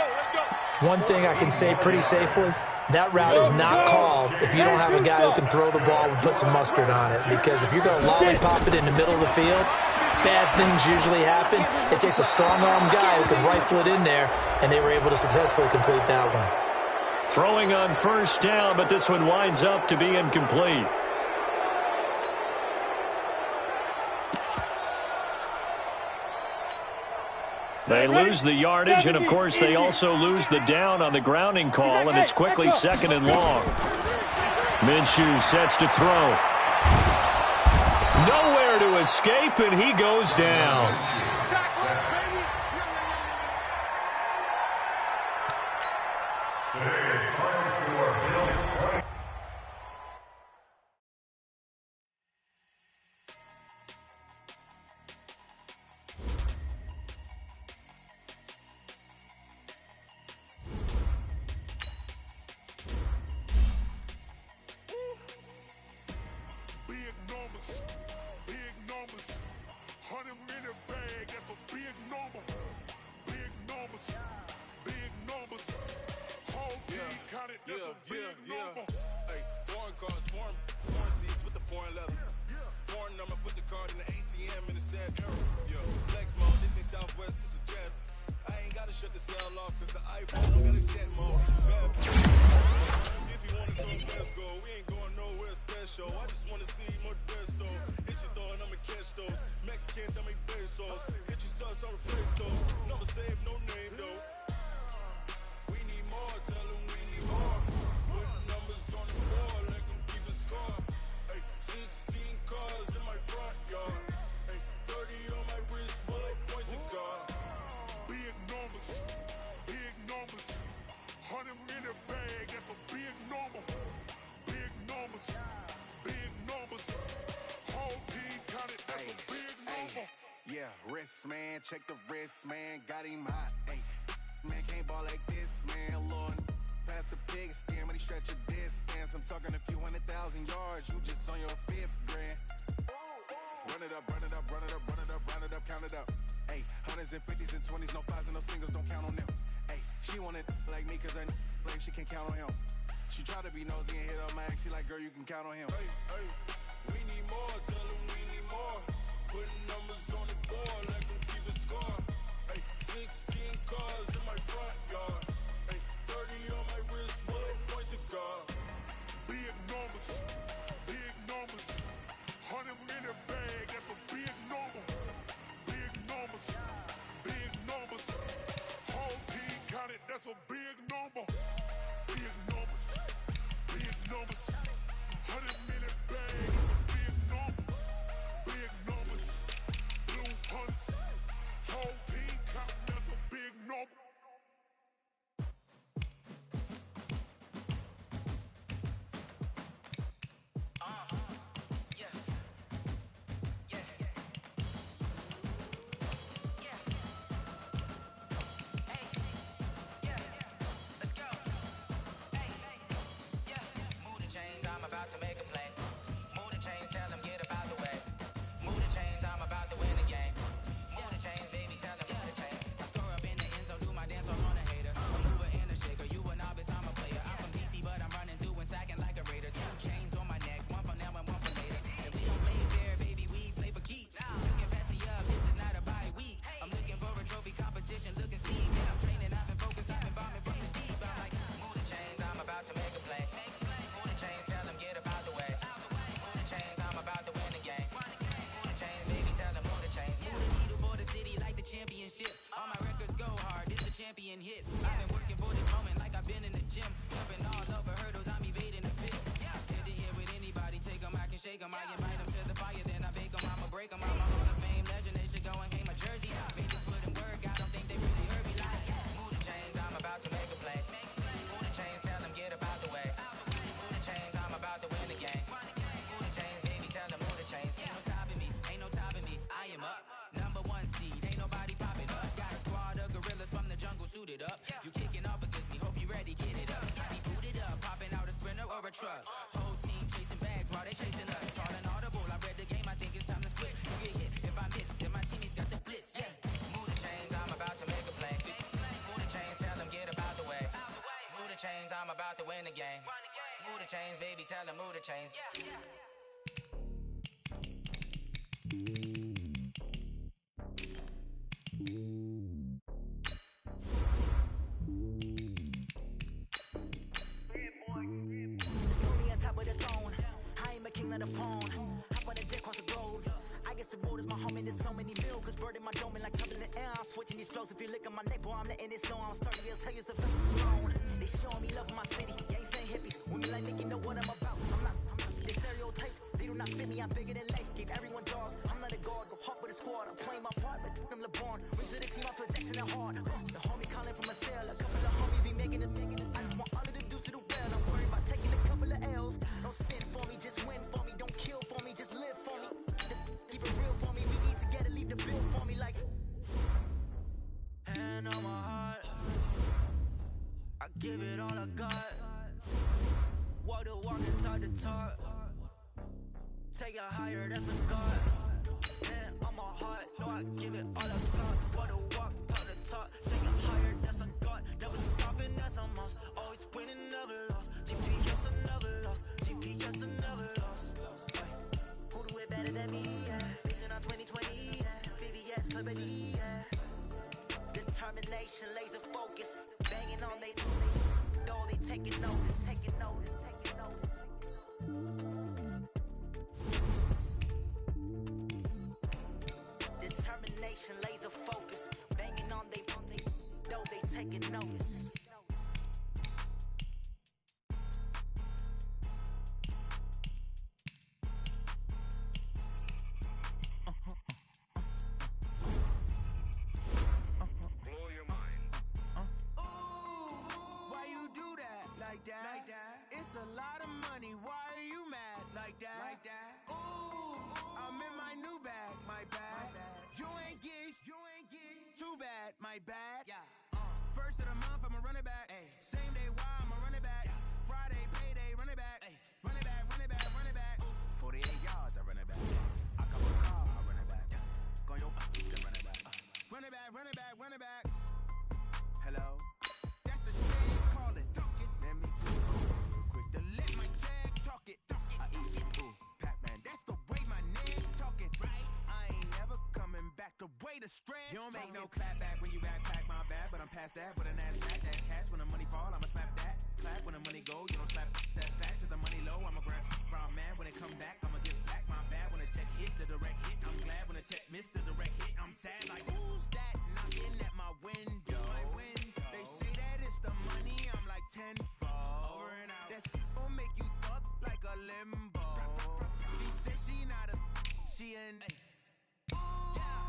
One thing I can say pretty safely, that route is not called if you don't have a guy who can throw the ball and put some mustard on it. Because if you're going to lollipop it in the middle of the field, bad things usually happen. It takes a strong-arm guy who can rifle it in there, and they were able to successfully complete that one. Throwing on first down, but this one winds up to be incomplete. They lose the yardage, and, of course, they also lose the down on the grounding call, and it's quickly 2nd and long. Minshew sets to throw. Nowhere to escape, and he goes down. Man, check the wrist, man, got him hot, ayy. Man, can't ball like this, man, Lord. Pass the pig skin when he stretch a distance. I'm talking a few 100,000 yards, you just on your 5th grand. Run it up, run it up, run it up, run it up, run it up, count it up. Ayy, 100s and 50s and 20s, no 5s and no singles, don't count on them. Ayy, she want it like me, cause I blame she can't count on him. She try to be nosy and hit up my ex, she like, girl, you can count on him. Hey, hey, we need more, tell him we need more. Putting numbers on the board, like them keep a score. Ay, 16 cars in my front yard. Ay, 30 on my wrist, bullet point to God. Big numbers, 100 in the bag, that's a big number. Big numbers, whole team counted, that's a big number. Big numbers, 100 in the bag, that's a big number. truck. Whole team chasing bags while they chasing us. Calling audible, I read the game, I think it's time to switch. You get hit, if I miss, then my teammates got the blitz. Yeah, move the chains, I'm about to make a play. Move the chains, tell them get about the way. Move the chains, I'm about to win the game. Move the chains, baby, tell them move the chains. It's Tony on top of the throne. I am a king of the pawn. Hop on the jet across the road. I guess the road is my home and there's so many mil. Cause bird in my dome and like tumbling in the air. I'm switching these flows. If you look at my neck, boy, I'm letting it snow. I'm starting to tell you it's a vessel alone. They showing me love in my city. Yeah, ain't saying hippies. With me like nigga, know what I'm about. I'm not. They stereotypes, they do not fit me. I'm bigger than life. Gave everyone dogs. I'm not a guard. Go hard with a squad. I'm playing my part, but I'm LeBron. Reach to the team, I'm projecting it hard. The homie calling from a cell. A couple of homies be making it. I just want all of the dudes to the well. I'm worried about taking a couple of L's. Don't sin for me, just win for me. Don't kill for me, just live for me. Keep it real for me. We need together, leave the bill for me like. Hand on my heart, I give it all I got. Walk the walk and talk the talk. Take it higher, that's a God. Hand on my heart, no, I give it all I got. Walk the walk, talk the talk. Take it higher, that's a God. Never stopping, that's a must. Always winning, never lost. GPS another loss. GPS another loss. Who do it better than me? Yeah. Vision on 2020. Yeah. VVS, Liberty. Yeah. Determination, laser focus. Banging on they know they taking notice, taking notice, taking notice. Determination, laser focus. Banging on they know they taking notice. Like that. It's a lot of money. Why are you mad like that? Like that. Ooh, I'm in my new bag. My bad. You ain't getting too bad. My bad. Yeah. First of the month, I'ma run it back. Ay. Same day, why I'ma run it back. Yeah. Friday, payday, run it back. Ay. Run it back, run it back, run it back. 48 yards, I run it back. I come with a car, I run it back. Go yo, then run it back. Run it back, run it back, run it back. Hello. That's the J calling. Let me go real quick to let my tag talk it. I eat it, ooh, Pac-Man. That's the way my name talking, right? I ain't never coming back. The way the stress. You don't make no clap back when you backpack my bag, but I'm past that with an ass back. That's cash when the money fall, I'ma slap that. Clap when the money go, you don't slap that fast. If the money low, I'ma grab brown man. When it come back, I'ma give back my bad. When the check hit, the direct hit. I'm glad when the check missed the direct hit. I'm sad like who's that knocking at my window? They say that it's the money. I'm like 10. Over and out. That's gon' make you up like a limbo. She said she not a, she an. Ooh,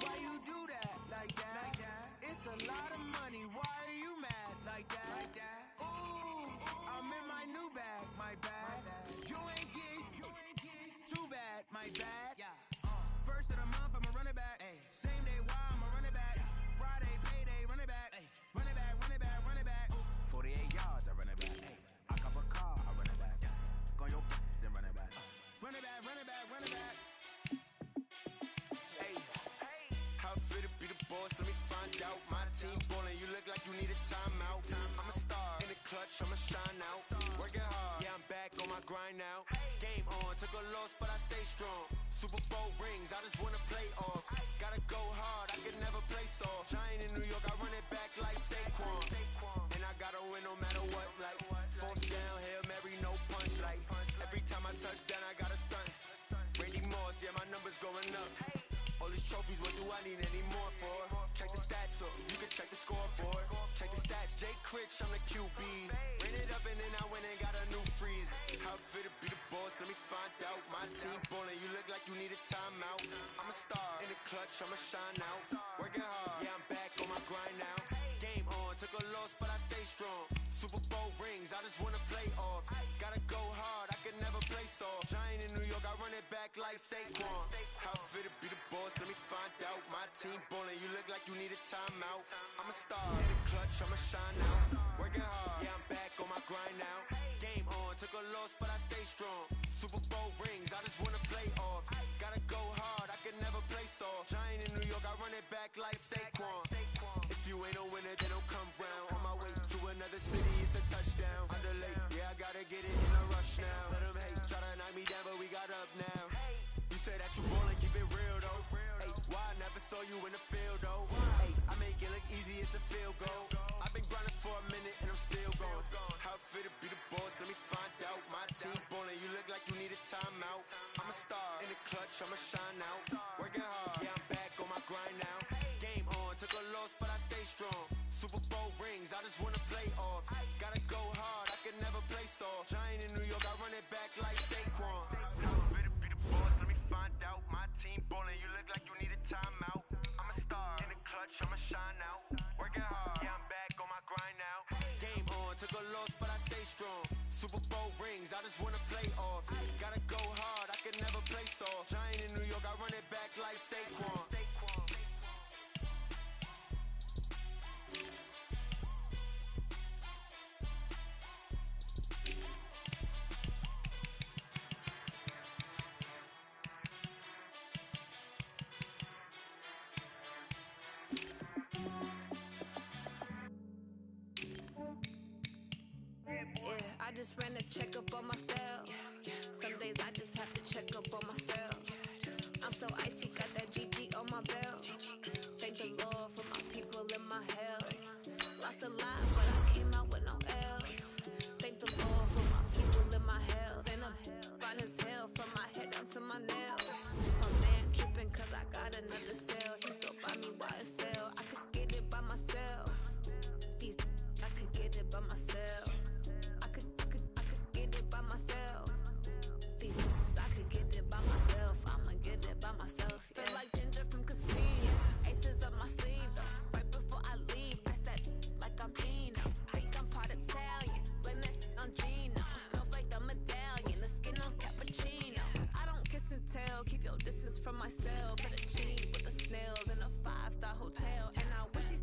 why you do that like that? It's a lot of money. Why are you mad like that? Ooh, I'm in my new bag. My bad. You ain't getting too bad. My bad. First of the month, I'ma run it back. Ay. Same day, why I'ma run it back. Friday, payday, run it back. Ay. Run it back, run it back, run it back. 48 yards, I run it back. Ay. I cop a car, I run it back. Go yo, then run it back. Run it back, run it back, run it back. Hey, how fit to be the boss? Let me find out. My team ballin', you look like you need a timeout. I'm a star in the clutch, I'ma shine out. Working hard, yeah, I'm back on my grind now. Game on, took a loss, but I stay strong. Super Bowl rings, I just wanna play off. Gotta go hard, I can never play soft. Giant in New York, I run it back like Saquon. And I gotta win no matter what, like fourth down, Hail Mary, no punch. Like every time I touch down, I gotta stunt. Randy Moss, yeah, my numbers going up. All these trophies, what do I need any more for? Check the stats up, you can check the scoreboard. Check the stats, Jay Critch, I'm the QB. Ran it up and then I went and got a new freeze. How fit to be the boss, let me find out. My team ballin', you look like you need a timeout. I'm a star in the clutch, I'ma shine out. Working hard, yeah, I'm back on my grind now. Game on, took a loss, but I stay strong. Super Bowl rings, I just wanna play off. Gotta go hard, I can never play soft. Giant in New York, I run it back like Saquon. How fit to be the boss, let me find out. My team ballin', you look like you need a timeout. I'm a star in the clutch, I'ma shine out. working hard. Yeah, I'm back on my grind now. Game on, took a loss, but I stay strong. Super Bowl rings, I just wanna play off. Gotta go hard, I can never play soft. Giant in New York, I run it back like Saquon. If you ain't a winner, then don't come round. On my way to another city, it's a touchdown. Underlay, yeah, I gotta get it in a rush now. Let them hate, try to knock me down, but we got up now. You say that you ballin', keep it real though. Hey, why I never saw you in the field though? Hey, I make it look easy, it's a field goal. I've been grinding for a minute and I'm still going. How it feel to be the boss, let me find out. My team ballin', you look like you need a timeout. I'm a star in the clutch, I'ma shine out. Working hard, yeah, I'm back on my grind now. Game on, took a loss, but I stay strong. Super Bowl rings, I just wanna play off. Gotta go hard, I can never play soft. Giant in New York, I run it back like Saquon. How it feel to be the boss, let me find out. My team ballin', you look like you need a timeout. I'm a star in the clutch, I'ma shine out. Working hard, yeah, I'm back on my grind now. Game on, took a loss, but I stay strong. Super Bowl rings, I just wanna play off. Gotta go hard, I can never play soft. Giant in New York, I run it back like Saquon. Yeah, I just ran a checkup on myself. Some days I just have to check up on myself. I'm so icy, got that GG on my belt. Thank the Lord for my people in my health. Lost a lot, but I came out with no L's. Thank the Lord for my people in my health. And I'm fine as hell from my head down to my nails. My man tripping cause I got another cell. He still buy me YSL. I could get it by myself. I could get it by myself. I could get it by myself. I could get it by myself. I'ma get it by myself. Yeah. Feel like Ginger from Casino. Aces up my sleeve though. Right before I leave, I step like I'm Dino. Think I'm part Italian. Blame it on Gino. Snowflake the medallion. The skin on cappuccino. I don't kiss and tell. Keep your distance from myself. For the cheese with the snails in a 5-star hotel. And I wish these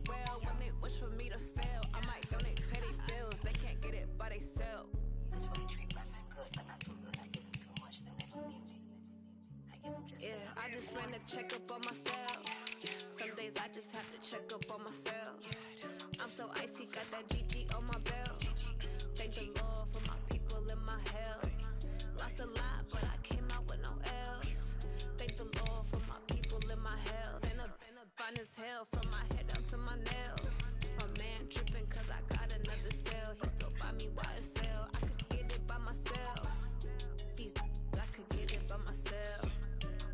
well when they wish for me to fail. I might donate petty bills. They can't get it by themselves. That's why I treat women good, but not too good. I give them too much, then they don't need me. I give them just Yeah, I just ran a checkup on myself. Some days I just have to check up on myself. I'm so icy, got that GG on my belt. Thank the Lord for my people in my health. Lost a lot, but I came out with no L's. Thank the Lord for my people in my health. And I'm fine as hell from my head down to my nails. My man tripping cause I got another cell. He still buy me YSL. I could get it by myself. I could get it by myself.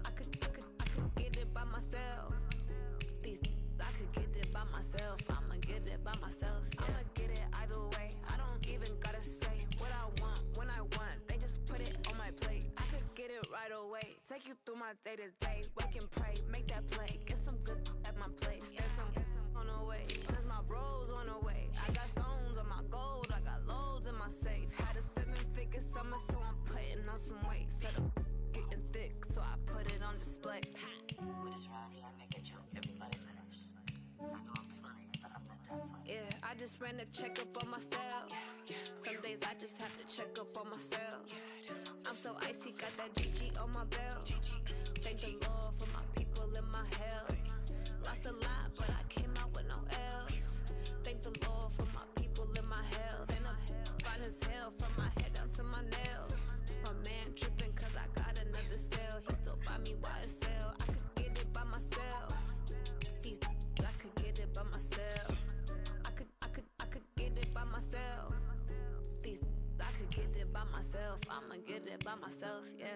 I could get it by myself. I could get it by myself. I'ma get it by myself. Yeah. I'ma get it either way. I don't even gotta say what I want when I want. They just put it on my plate. I could get it right away. Take you through my day to day. Wake and pray, make that play. Get some good at my place. There's some on the way. Cause my bros on the way. I got stones on my gold. I got loads in my safe. Had a 7-figure summer, so I'm putting on some weight. Set up getting thick, so I put it on display. with this rhyme, I make a joke, everybody laughs. I know I'm funny, but I'm not that funny. Yeah, I just ran a checkup on myself. Some days I just have to check up on myself. I'm so icy, got that GG on my belt. Thank the Lord for my people in my health. Lost a lot, but I came out with no L's. Thank the Lord for my people in my health. And I'm fine as hell from my head down to my nails. My man tripping cause I got another cell. He still buy me YSL. I could get it by myself. I could get it by myself. I could get it by myself. I could get it by myself. I'ma get it by myself, yeah.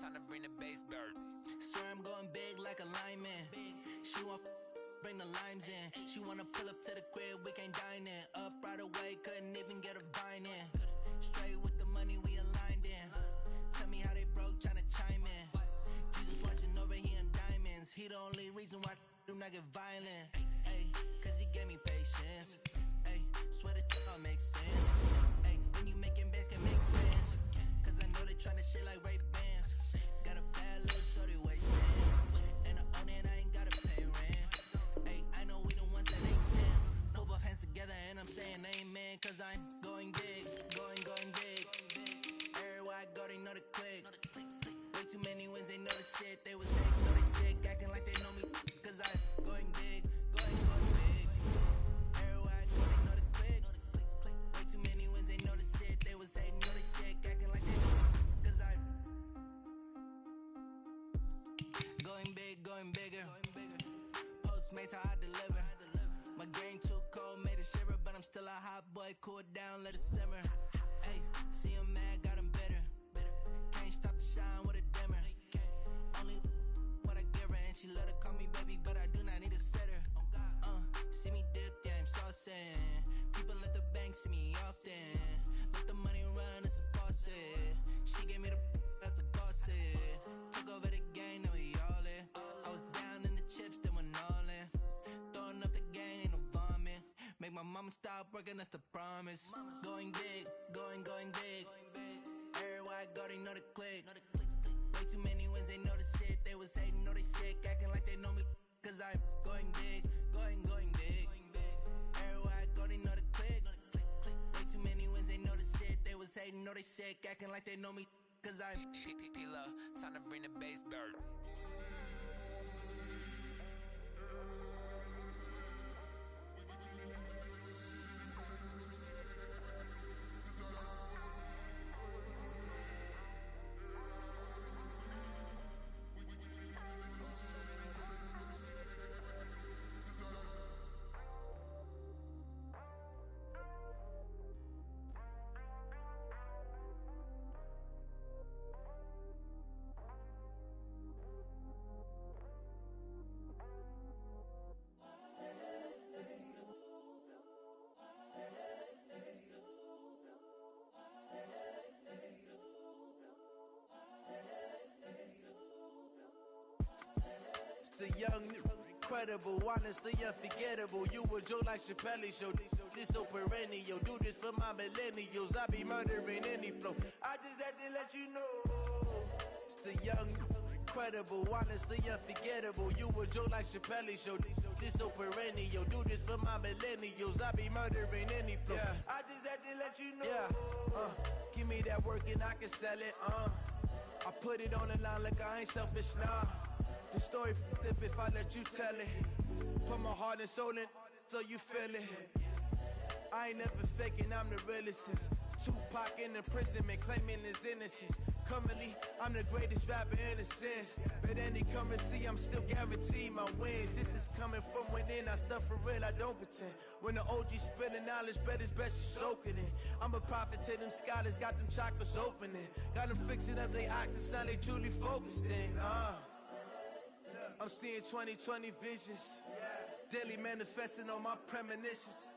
Time to bring the bass back. Swear I'm going big like a lineman. She want bring the limes in. She wanna pull up to the crib, we can't dine in. Up right away, couldn't even get a vine in. Straight with the money we aligned in. Tell me how they broke, tryna chime in. Jesus watching over, he in diamonds. He the only reason why I do not get violent. Ay, cause he gave me patience. Ay, swear the all makes sense. Ay, when you making bands, can make friends. Cause I know they tryna shit like Ray Bans. Got a bad little shorty waistband. And I own it, I ain't gotta pay rent. Ay, I know we the ones that ain't them. Put both hands together and I'm saying amen. Cause I'm going big, going big. Everywhere I go, they know the click. Way too many wins, they know the shit. They was saying, know they sick, acting like they know me. Cause I'm going big, going big. Everywhere I go, they know the click. Way too many wins, they know the shit. They was saying, know they sick, acting like they know me. Cause I'm going bigger. Postmates how I deliver. My game too cold, made a shiver, but I'm still a hot boy. Cool it down, let it simmer. Hey, see him mad, got him bitter. Can't stop the shine with a dimmer. Only what I give her, and she let her call me baby, but I do not need a sitter. See me dip, yeah, I'm saucing. People at the bank see me often. Let the money run, it's a faucet. She gave me the that's a boss is. Took over the game, now we all in. I was down in the chips, then went all in. Throwing up the gang, ain't no vomit. Make my mama stop working, that's the promise. Going big, going big. Everywhere I go, they know the click. Way too many wins, they know the shit. They was hating, know they sick, acting like they know me. Cause I'm going big, going big. Everywhere I go, they know the click. Way too many wins, they know the shit. They was hating, know they sick, acting like they know me. Cause I'm Time to bring the bass back. the young, incredible, honestly unforgettable. You a Joe like Chappelle show. This so perennial. Do this for my millennials. I be murdering any flow. I just had to let you know. It's the young, incredible, honestly unforgettable. You a Joe like Chappelle show. This so perennial. Do this for my millennials. I be murdering any flow. Yeah. I just had to let you know. Yeah. Give me that work and I can sell it. I put it on the line like I ain't selfish, nah. The story flip if I let you tell it. Put my heart and soul in so you feel it. I ain't never faking, I'm the realest since Tupac in imprisonment, claiming his innocence. Currently, I'm the greatest rapper in a sense. But any currency, I'm still guaranteed my wins. This is coming from within, I stuff for real, I don't pretend. When the OG spilling knowledge, bet it's best you soak it in. I'm a prophet to them scholars, got them chakras opening. Got them fixing up they octaves, now they truly focused in. I'm seeing 2020 visions. Daily manifesting on my premonitions.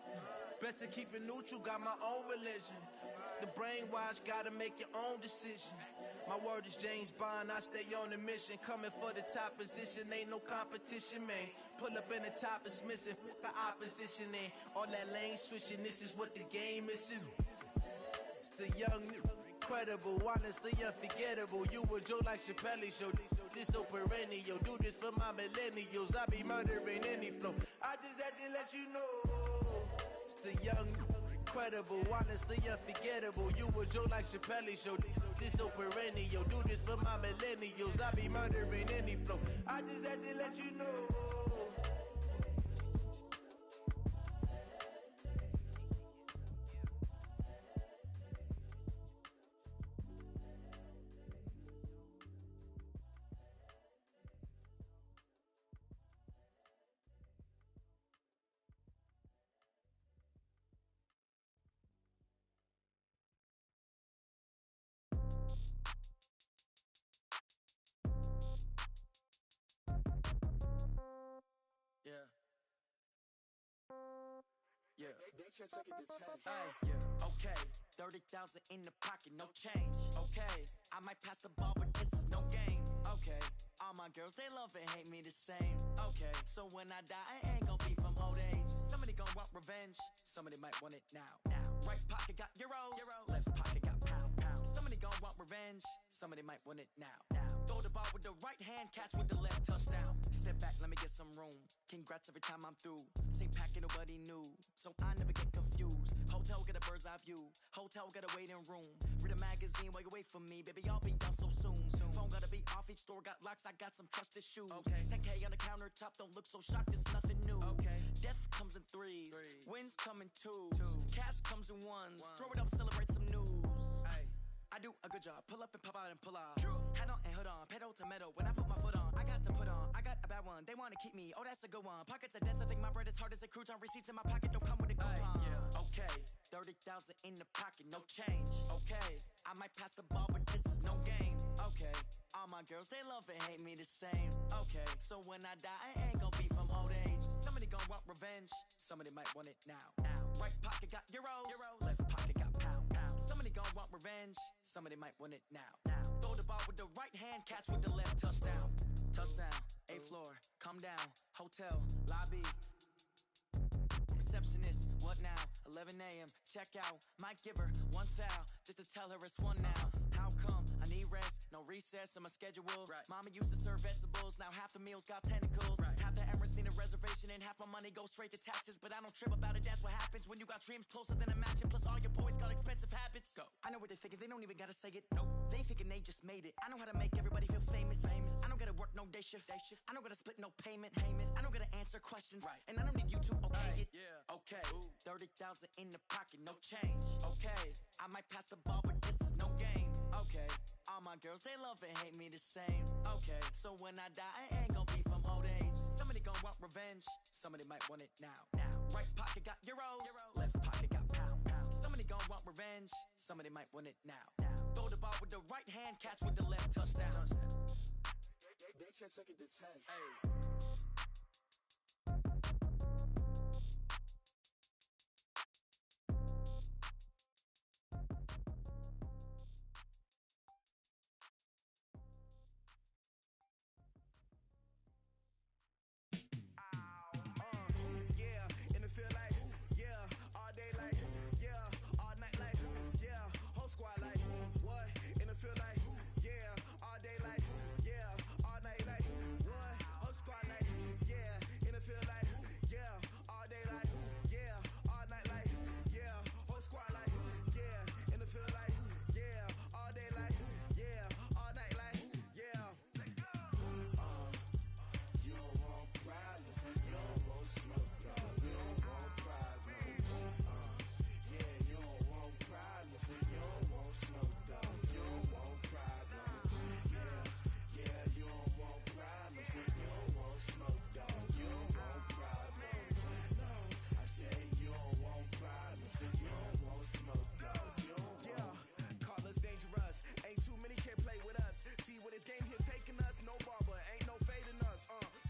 Best to keep it neutral, got my own religion. The brainwash, gotta make your own decision. My word is James Bond, I stay on a mission. Coming for the top position, ain't no competition, man. Pull up in the top is missing, the opposition ain't. All that lane switching, this is what the game is. It's the young, incredible, honestly unforgettable. You a Joe like Chappelle show. This so perennial. Do this for my millennials. I be murdering any flow. I just had to let you know. It's the young, incredible, honestly unforgettable. You a Joe like Chappelle show. This so perennial. Do this for my millennials. I be murdering any flow. I just had to let you know. Hey, yeah, okay, 30,000 in the pocket, no change. Okay, I might pass the ball, but this is no game. Okay, all my girls, they love and hate me the same. Okay, so when I die, I ain't gon' be from old age. Somebody gon' want revenge, somebody might want it now. Right pocket got euros, left pocket got pound. Somebody gon' want revenge, somebody might want it now. Throw the ball with the right hand, catch with the left, touchdown. Step back, let me get some room. Congrats every time I'm through. Same packet, nobody knew, so I never get confused. Hotel get a bird's eye view, hotel got a waiting room. Read a magazine while you wait for me, baby, I'll be done so soon. Phone gotta be off, each store got locks, I got some trusted shoes. 10K on the countertop, don't look so shocked, it's nothing new. Death comes in threes, wins come in twos, cash comes in ones. Throw it up, celebrate some news. I do a good job, pull up and pop out and pull out. Head on and hood on, pedal to metal. When I put my foot on, I got to put on. I got a bad one, they wanna keep me, oh that's a good one. Pockets are dense, I think my bread is hard as a crouton. Receipts in my pocket don't come with a coupon. Okay, 30,000 in the pocket, no change. Okay, I might pass the ball, but this is no game. Okay, all my girls, they love and hate me the same. Okay, so when I die, I ain't gon' be from old age. Somebody gon' want revenge, somebody might want it now. Right pocket got euros, left pocket got pound. Somebody gon' want revenge, somebody might want it now. Throw the ball with the right hand, catch with the left, touchdown. Touchdown, 8th floor, come down, hotel, lobby. Receptionist, what now? 11 a.m., check out. Might give her one foul, just to tell her it's one now. How come? I need rest, no recess in my schedule. Mama used to serve vegetables, now half the meals got tentacles. Half the Emirates need a reservation and half my money goes straight to taxes. But I don't trip about it, that's what happens when you got dreams closer than a mansion. Plus all your boys got expensive habits. Go. I know what they're thinking, they don't even gotta say it. Nope. They thinking they just made it. I know how to make everybody feel famous. I don't gotta work no day shift. I don't gotta split no payment. I don't gotta answer questions. And I don't need you to okay it. Okay, 30,000 in the pocket, no change. Okay, I might pass the ball, but this is no game. Okay, all my girls, they love and hate me the same. Okay, so when I die, I ain't gon' be from old age. Somebody gon' want revenge, somebody might want it now. Right pocket got euros, left pocket got pound. Somebody gon' want revenge, somebody might want it now. Throw the ball with the right hand, catch with the left, touchdown. They can't take it to 10. Hey. Feel like, yeah, all day like, yeah, all night like, yeah, whole squad like, what? And it feel like, yeah, all day like, yeah, all night like, what? Whole squad like, yeah, and it feel like, yeah, all day like, yeah, all night like, yeah, whole squad like, yeah, and it feel like, yeah, all day like, yeah, all night like, yeah. You don't want problems, you don't want smoke. You don't want smoke, dog. You don't want problems. Yeah, you don't want problems. You don't want smoke, dog. You don't want problems. No, I said you don't want problems. You don't want smoke, dog. You don't call us dangerous. Ain't too many can play with us. See what this game here taking us? No barber, ain't no fading us.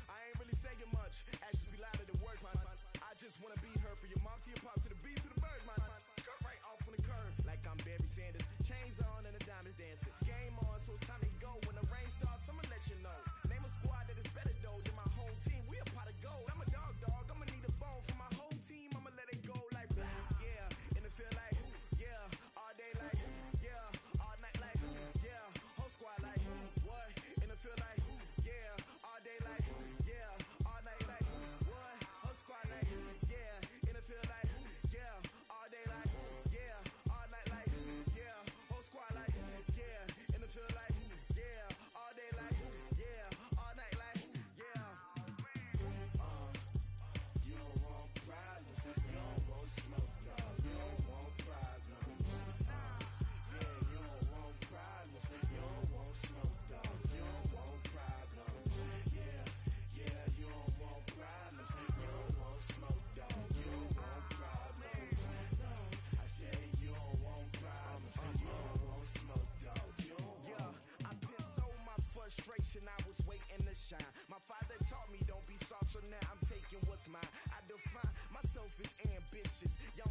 I ain't really saying much. Actions be louder than words, man. I just wanna be heard for your mom to your pop to the beat to the birds, man. Cut right off on the curb, like I'm Barry Sanders. Chains on and the diamonds dancing. Game on, so it's time to go. When the rain starts, I'ma let you know. Name a squad that is better though than my whole team. We a pot of gold. I'm a dog. I'ma need a bone for my whole team. I'ma let it go like, yeah. And it feel like, yeah. All day like, yeah. All night like, yeah. Whole squad like, what? And it feel like, yeah. All day like, yeah. All night like, what? Whole squad like, yeah. And it feel like, yeah. All day like, yeah. All night like, yeah. Whole squad like, yeah. And it feel like, yeah. All day like, yeah. All night like, yeah. You don't want problems. You don't want smoke, no. You don't want problems. Yeah, you don't want problems. You don't want smoke, dog. You don't want problems. Yeah, you don't want problems. You don't want smoke, dog. You don't want problems. No, I said you don't want problems. You don't want smoke, dog. You don't want. I've been so my frustration, I was waiting to shine. My father taught me don't be soft, so now I'm taking what's mine. I define myself as ambitious. Y'all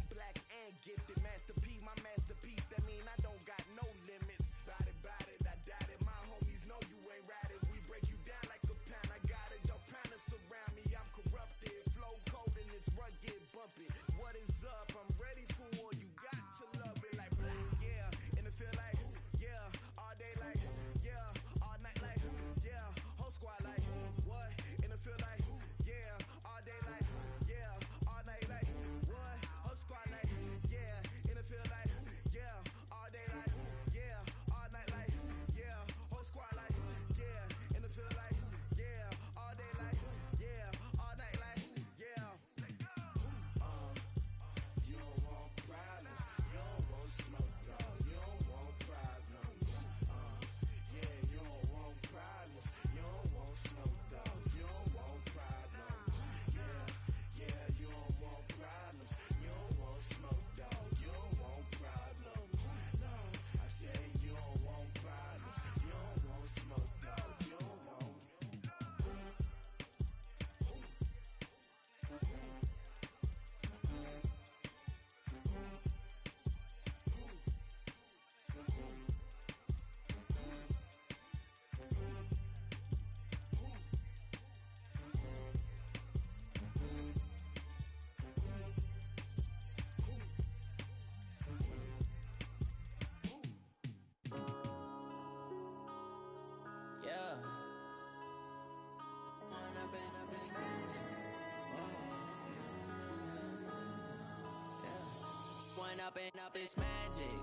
Run up and up, it's magic.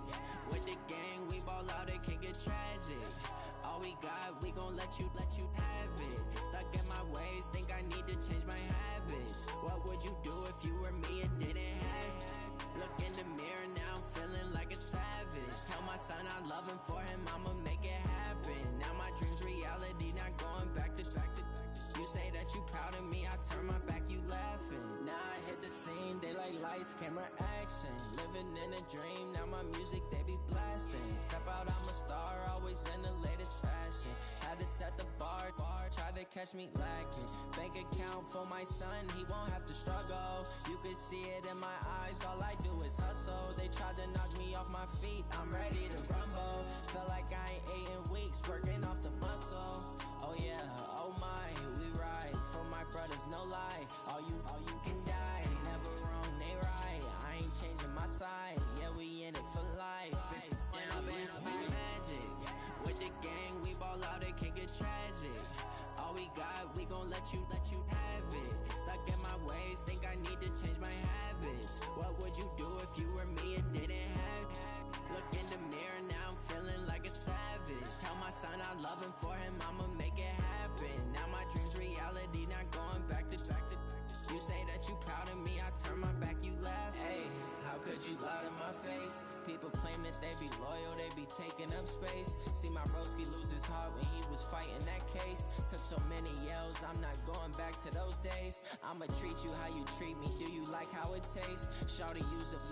With the gang, we ball out, it can get tragic. All we got, we gon' let you have it. Stuck in my ways, think I need to change my habits. What would you do if you were me and didn't have it? Look in the mirror, now I'm feeling like a savage. Tell my son I love him, for him I'ma make it happen. Now my dream's reality, not going back to. You say that you proud of me, I turn my back, you laughing. Now I hit the scene, daylight lights, camera action. Living in a dream, now my music they be blasting. Step out, I'm a star, always in the latest fashion. Had to set the bar, try to catch me lacking. Bank account for my son, he won't have to struggle. You can see it in my eyes, all I do is hustle. They tried to knock me off my feet, I'm ready to rumble. Feel like I ain't ate in weeks, working off the muscle. Oh yeah, oh my, we ride for my brothers, no lie. All you can die, never wrong, they right. I ain't changing my side, yeah, we in it for life. And up it's magic. With the gang, we ball out, it can get tragic. All we got, we gon' let you have it. Stuck in my ways, think I need to change my habits. What would you do if you were me and didn't have it? Look in the mirror, now I'm feeling like a savage. Tell my son I love him, for him I'ma make it happen. Now my dream's reality, not going back to. You say that you proud of me, I turn my back, you laugh. Hey, how could you lie to my face? People claim that they be loyal, they be taking up space. See my broski lose his heart when he was fighting that case. Took so many yells, I'm not going back to those days. I'ma treat you how you treat me, do you like how it tastes? Shawty, use up,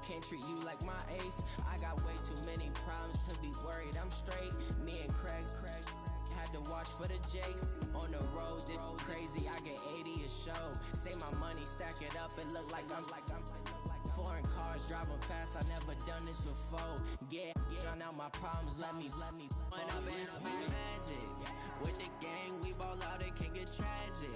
can't treat you like my ace. I got way too many problems to be worried, I'm straight. Me and Craig had to watch for the Jakes. On the road, this crazy, I get 80 a show. Say my money, stack it up, it look like I'm foreign cars, driving fast, I never done this before. Yeah, drown out my problems, let me run up and up, it's magic. With the gang, we ball out, it can get tragic.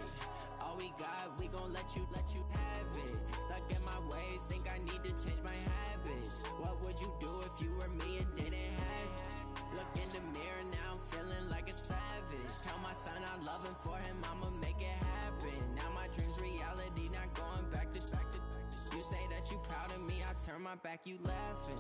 All we got, we gon' let you have it. Stuck in my ways, think I need to change my habits. What would you do if you were me and didn't have it? Look in the mirror, now I'm feeling like a savage. Tell my son I love him, for him I'ma make it happen. Now my dream's reality, not going back to. You say that you proud of me, I turn my back, you laughing.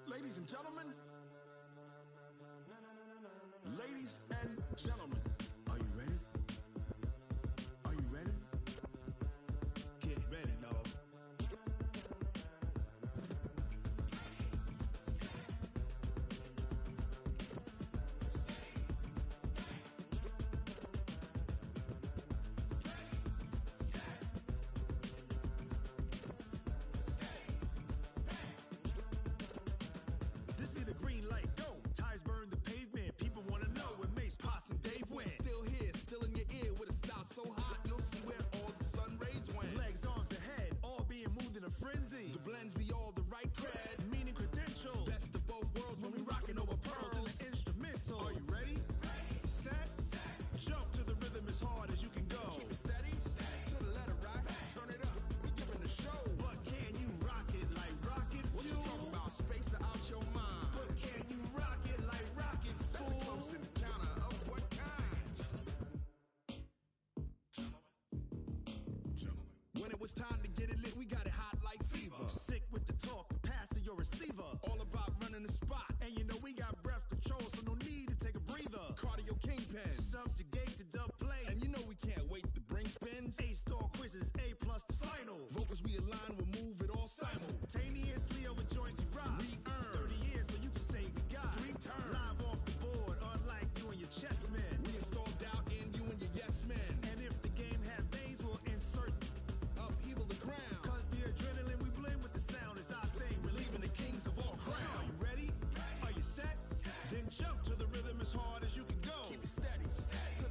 Ladies and gentlemen, are you ready? Are you ready? Get ready, dog. This be the green light, go! Tires burn the pavement, people wanna know where Mace, Poss, and Dave went. Still here, still in your ear, with a style so hot, you'll see where all the sun rays went. Legs, arms, and head, all being moved in a frenzy. The blends be all the right cred, meaning credentials. Best of both worlds when we rockin' over pearls in the instrumental. Are you ready? Set, jump to the rhythm as hard as you can go. Keep it steady, to the letter right, turn it up, we giving the show. But can you rock it like rocket fuel? What you talking about, space or out your mind? But can you rock it like rockets, fool? That's a close encounter of what kind? Gentlemen. When it was time to get it lit, we got it hot like fever. Sick with the talk, pass to your receiver. All about running the spot, and you know we got breath control, so no need to take a breather. Cardio kingpin, subjugate the dub play, and you know we can't wait to bring spins. A-star quizzes, A+ the final. Vocals we align, we'll move it all simultaneously over joints we rock. We earn 30 years, so you can say we got 3 turns. Live off the board, unlike you and your chess men. We install doubt in you and your yes men. And if the game had veins, we'll insert upheaval the ground. Cause the adrenaline we blend with the sound is our thing, relieving the kings of all crowns. So are you ready? Are you set? Then jump to the rhythm as hard as you can go. Keep it steady, to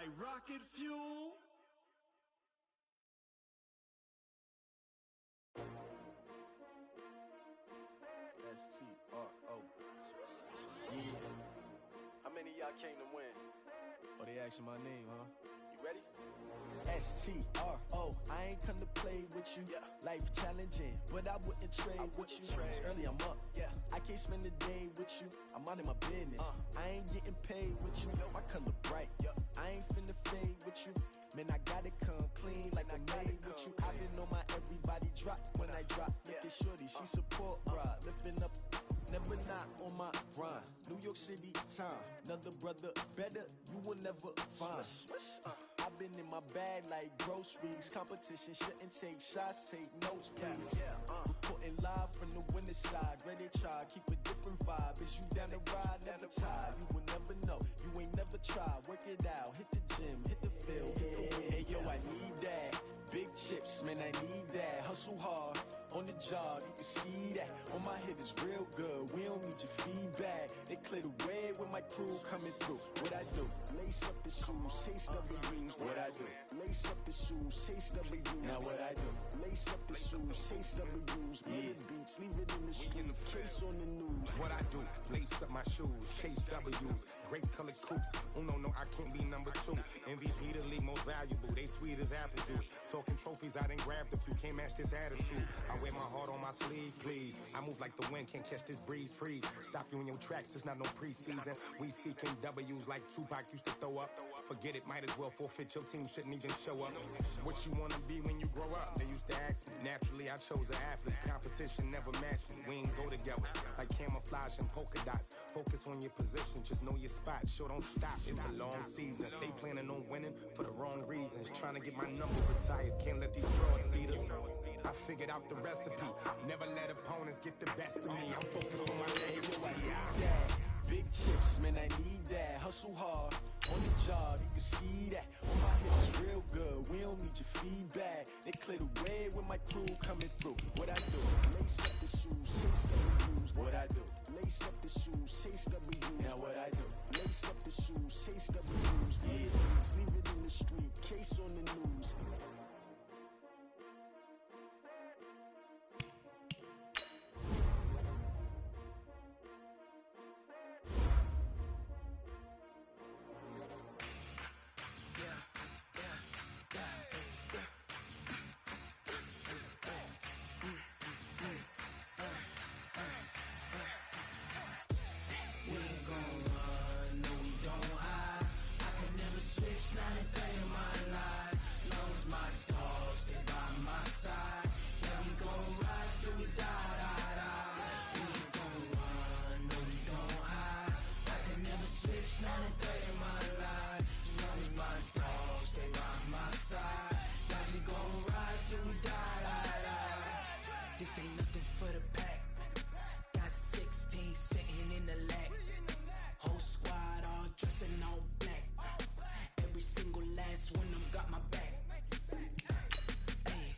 like rocket fuel. S-T-R-O. Yeah. How many of y'all came to win? Oh, they asking my name, huh? You ready? S-T-R-O. I ain't come to play with you. Yeah. Life challenging, but I wouldn't trade with you. It's early, I'm up. Yeah. I can't spend the day with you. I'm minding my business. I ain't getting paid with you. My color bright. I ain't finna fade with you. Man, I gotta come clean like I'm made with you. I've been on my everybody drop when I drop. Look at shorty, she support, bruh. Lifting up, never not on my grind. New York City time, another brother better, you will never find. I've been in my bag like groceries. Competition shouldn't take shots, take notes, please. Reporting live from the winning side. Ready to try, keep a different vibe. Is you down the ride, never tired. You will never know, you ain't never tried. Work it out, hit the gym, hit the field, hit the win. Hey yo, I need that. Big chips, man, I need that. Hustle hard, on the job, you can see that. On my hit is real good, we don't need your feedback. They clear the way with my crew coming through. What I do? Lace up the shoes, chase W's. What I do? Lace up the shoes, chase W's. Now what I do? Lace up the shoes, chase W's. Yeah, beats, leave it in the street, case on the news. What I do? Lace up my shoes, chase W's. Great colored coops. Oh no, I can't be number 2. MVP the league most valuable. They sweet as apple juice. Talking trophies, I done grabbed a few. Can't match this attitude. I wear my heart on my sleeve, please. I move like the wind, can't catch this breeze, freeze. Stop you in your tracks, it's not no preseason. We seeking W's like Tupac used to throw up. Forget it, might as well forfeit. Your team shouldn't even show up. What you wanna be when you grow up? They used to ask me. Naturally, I chose an athlete. Competition never matched me. We ain't go together like camouflage and polka dots. Focus on your position, just know your spot. Sure, don't stop. It's a long season. They planning on winning for the wrong reasons. Trying to get my number retired. Can't let these frauds beat us. I figured out the recipe. Never let opponents get the best of me. I'm focused on my legacy. Big chips, man, I need that. Hustle hard, on the job, you can see that. On my hit is real good, we don't need your feedback. They clear the way with my crew coming through. What I do? Lace up the shoes, chase W's. What I do? Lace up the shoes, chase W's. Now what I do? Lace up the shoes, chase W's. Yeah, leave it in the street, case on the news. This ain't nothing for the pack. Got 16 sitting in the lap. Whole squad all dressing all black. Every single last one of them got my back. Hey,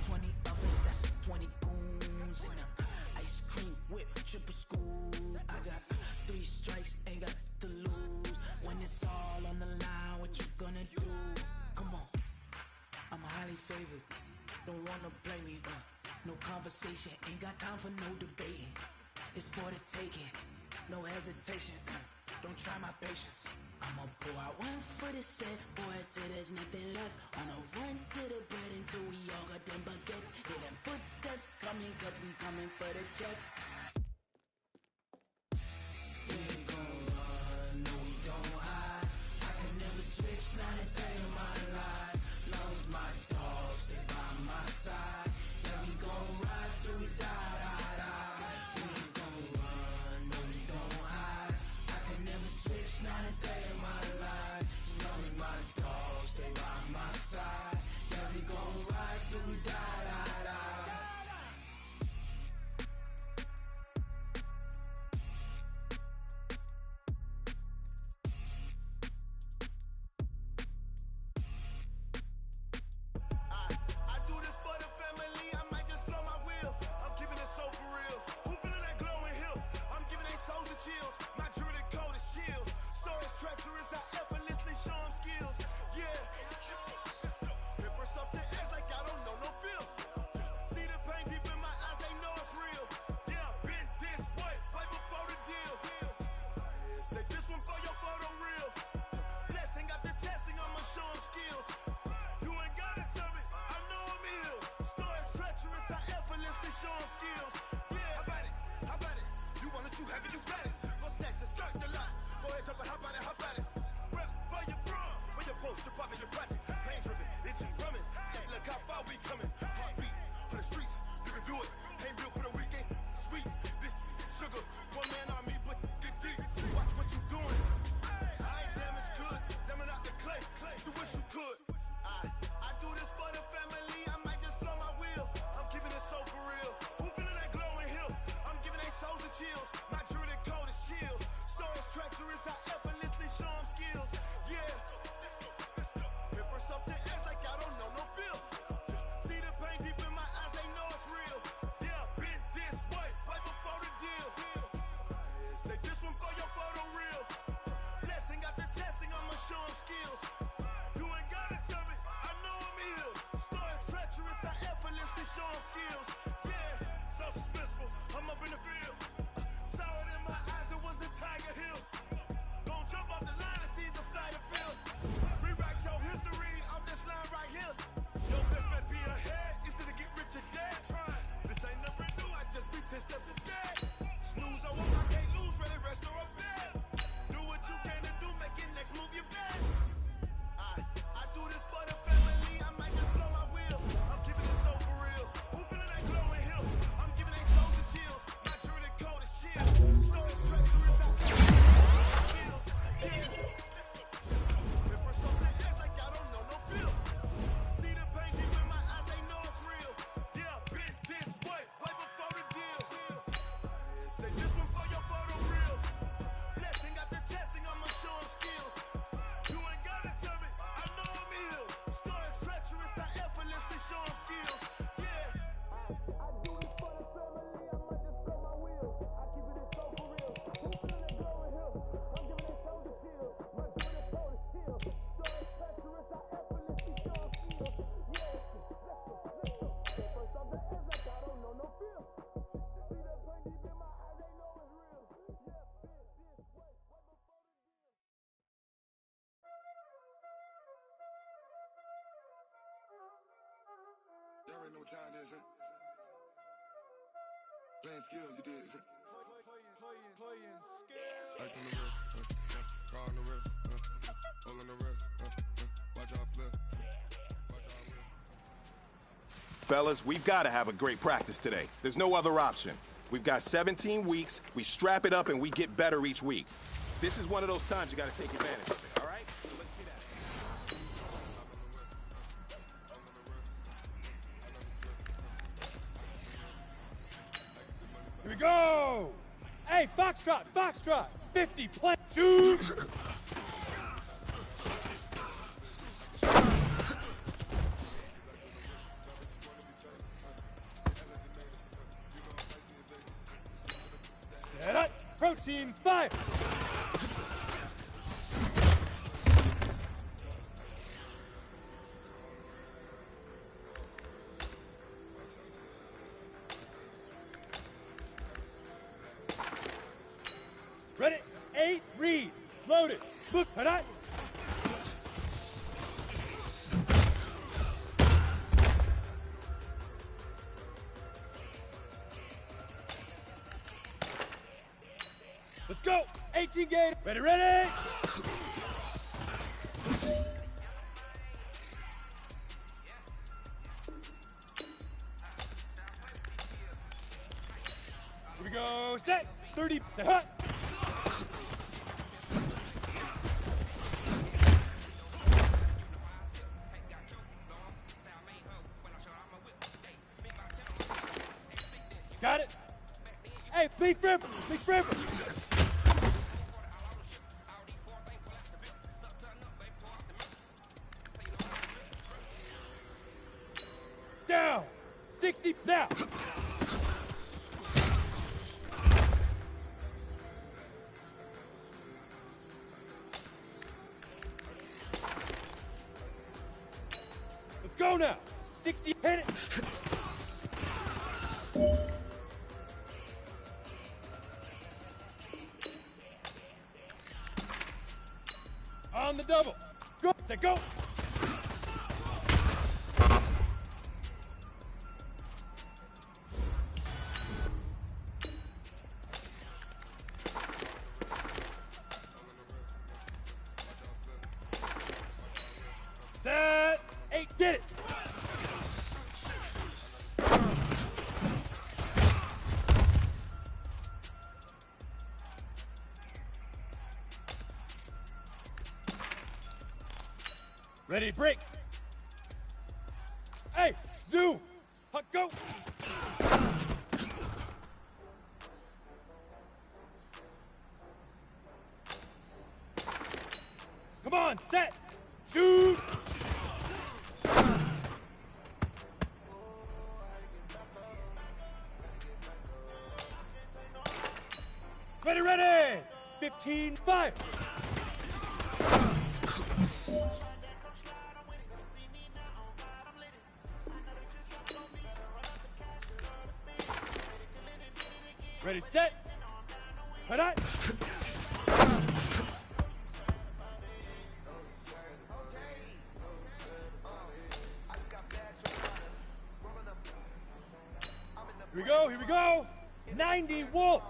20 of us, that's 20 goons. And ice cream whip, triple school. I got 3 strikes, ain't got to lose. When it's all on the line, what you gonna do? Come on, I'm highly favored. Don't wanna blame me, no conversation, ain't got time for no debating. It's for the taking, no hesitation. Don't try my patience. I'ma pour out one for the set, boy, till there's nothing left. On a run to the bread until we all got them baguettes. Hear them footsteps coming, cause we coming for the check. We ain't gon' run, no we don't hide. I can never switch, not a day in my life. Long as my dogs, they by my side. Yeah, we gon' ride till we die, die, die. We ain't gon' run, no we don't hide. I can never switch, not a day in my life. As long as my dogs, they by my side. Yeah, we gon' ride till we die, die, die. ahead, jump and hop at it. Rep for your bro, for your post, your pop, and your projects. Pain driven, engine drumming. Look how far we coming. Heartbeat on the streets, you can do it. Ain't built for the weekend. Sweet, this sugar, one man army, but get deep. Watch what you doing. I ain't damaged goods, damn out the clay. You wish you could. I do this for the family. I might just flow my wheel. I'm keeping it so for real. Who feeling that glowing hill? I'm giving they souls the chills. My jewelry cold is chill. Stories treacherous, I effortlessly show them skills. Yeah. Hit first off the edge like I don't know no feel. See the pain deep in my eyes, they know it's real. Yeah, been this way, way before the deal. Say this one for your photo reel. Blessing after testing, I'ma show them skills. You ain't gotta tell me, I know I'm ill. Stories treacherous, I effortlessly show them skills. Yeah, so suspenseful, I'm up in the field. Saw it in my eyes, it was the Tiger Hill. Gon' jump off the line and see the flight of field. Rewrite your history off this line right here. Your best bet be ahead, easy to get rich or dead. Trying, this ain't never new, I just be 10 steps instead. Snooze or walk, I can't lose, ready, rest or a bed. Do what you can to do, make your next move your best. I do this for the family, I might just blow my wheel. I'm keeping it so for real. Who feeling that glowing hill? I'm giving they souls the chills. My jewelry cold is chill. Stories treacherous, I skills. Yeah. Hit first off the edge like I don't know no feel. See the pain deep in my eyes, they know it's real. Yeah, been this way, way before the deal. Say this one for your photo reel. Blessing after testing, I'ma show them skills. You ain't gotta tell me, I know I'm ill. Stories treacherous, I effortlessly show them skills. Yeah. I do this for the family, I might just blow my wheel. I keep it so for real. Who feeling that glowing hill? I'm giving they souls the chills. My jewelry cold is chill. Stories treacherous, I effortlessly show them skills. Yeah, let's go. First off the edge like I don't know no feel. See that pain deep in my eyes, they know it's real. Yeah, been this way, way before the deal. Y'all already know what time it is, huh? Playing skills, you did, huh? Playing skills. Ice on the wrist, car on the wrist, hole on the wrist, watch out flip, watch out whip. Fellas, we've got to have a great practice today. There's no other option. We've got 17 weeks, we strap it up and we get better each week. This is one of those times you got to take advantage of it, all right? So let's get at it. Here we go! Hey, Foxtrot, Foxtrot! 50, play, shoot! Set up! Protein, fire! Ready? 8, read. Loaded. Look, tonight. Let's go. 18 gauge. Ready, ready. Here we go. Set. 30. Set. Hut. Got it. Hey, big ripper, big ripper. Down. 60 now. Let's go now. 60, hit it. On the double. Go, set, go. 8, get it! Ready to break. Hey, Zoo! Huck, go! Come on, set! Shoot! Ready, ready! 15, 5! Ready, set! Head on! Here we go, here we go! 90, Wolf!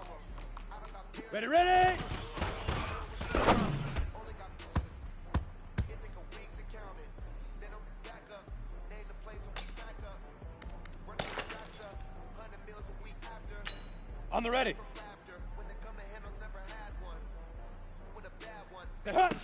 Ready, ready! On the ready. Say hut!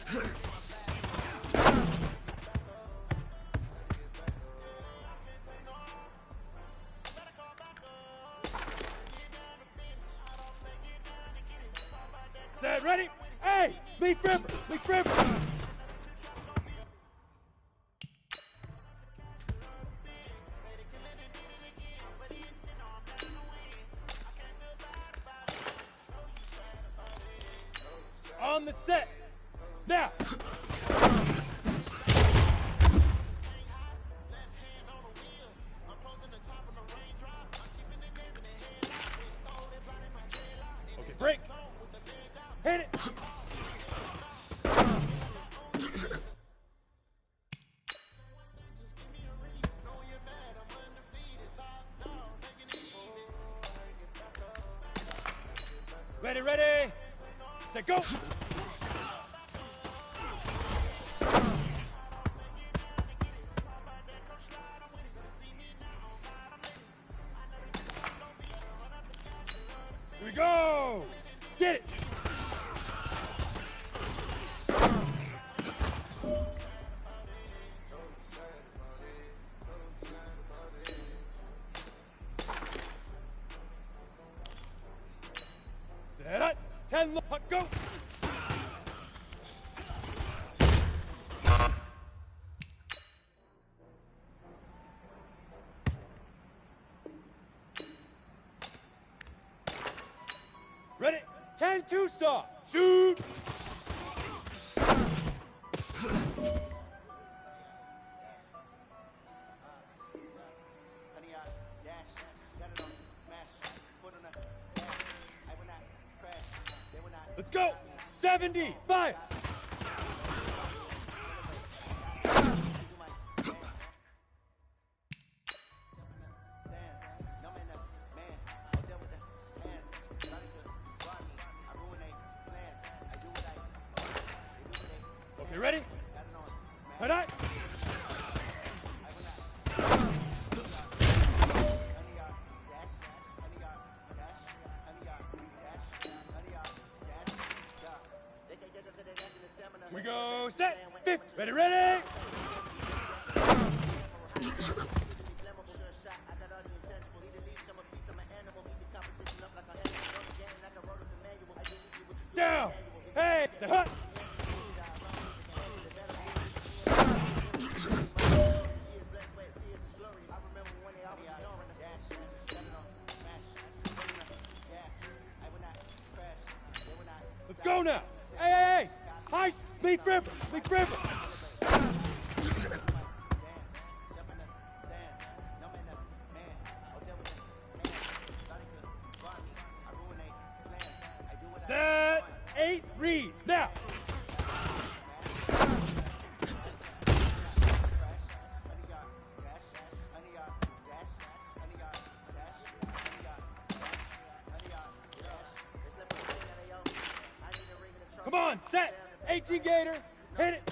Set, ready? Hey! Leaf River! Leaf River! On the set. Now. Okay, break. Hit it. Ready, ready. Set, go. Here we go! Get it! Set up! 10, go! Ready? 10, 2, saw. Shoot! Let's go! 75! Okay, ready? Head on! We go, set, 5, ready, ready! Down! Hey, the hut! Let's go now! Hey, hey, hey! High Leaf River! Leaf River! Set, 8, read, now! Come on, set, 18 Gator, hit it!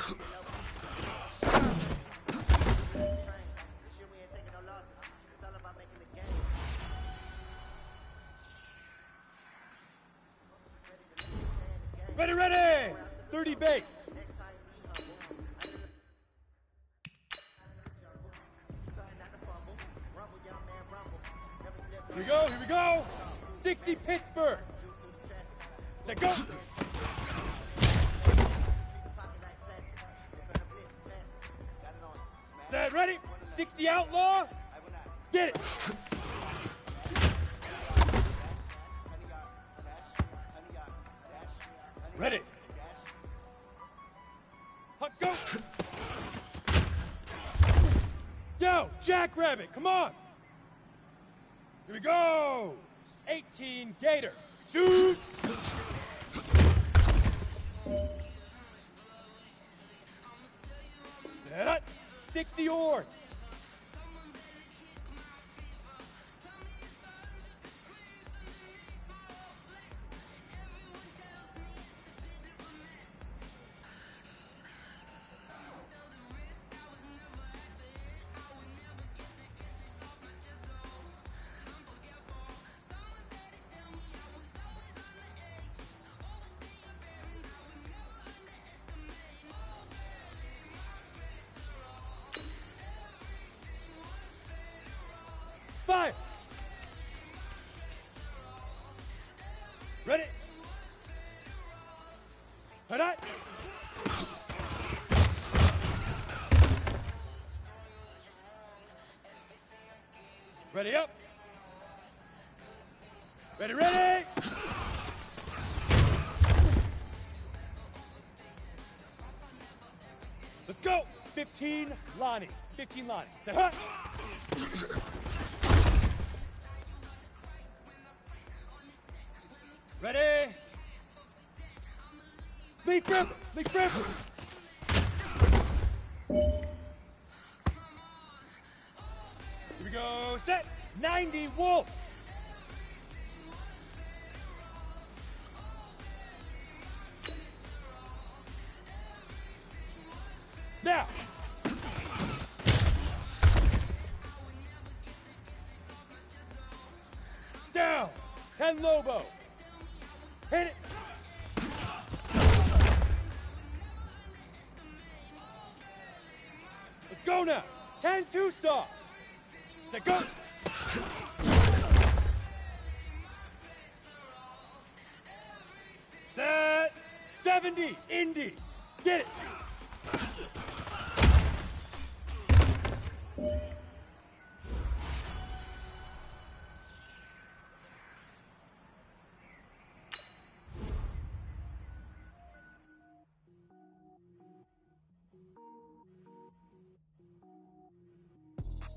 Ready, ready! 30 base. Here we go, here we go! 60 Pittsburgh. Set, go! Set, ready? 60 Outlaw. Get it! Ready. Huck, go! Yo, Jackrabbit, come on! Here we go! 18 Gator. Shoot! Set up. 60 Orange. Fire! Ready? Head up! Ready up! Ready, ready! Let's go! 15 Lonnie. 15 Lonnie. Say hut! Ready? Leaf Ripper! Leaf Ripper! Here we go. Set! 90 Wolf! Now! Down! 10 Lobo! Hit it! Let's go now! 10 two-star! Set, go! Set! 70 Indy! Get it!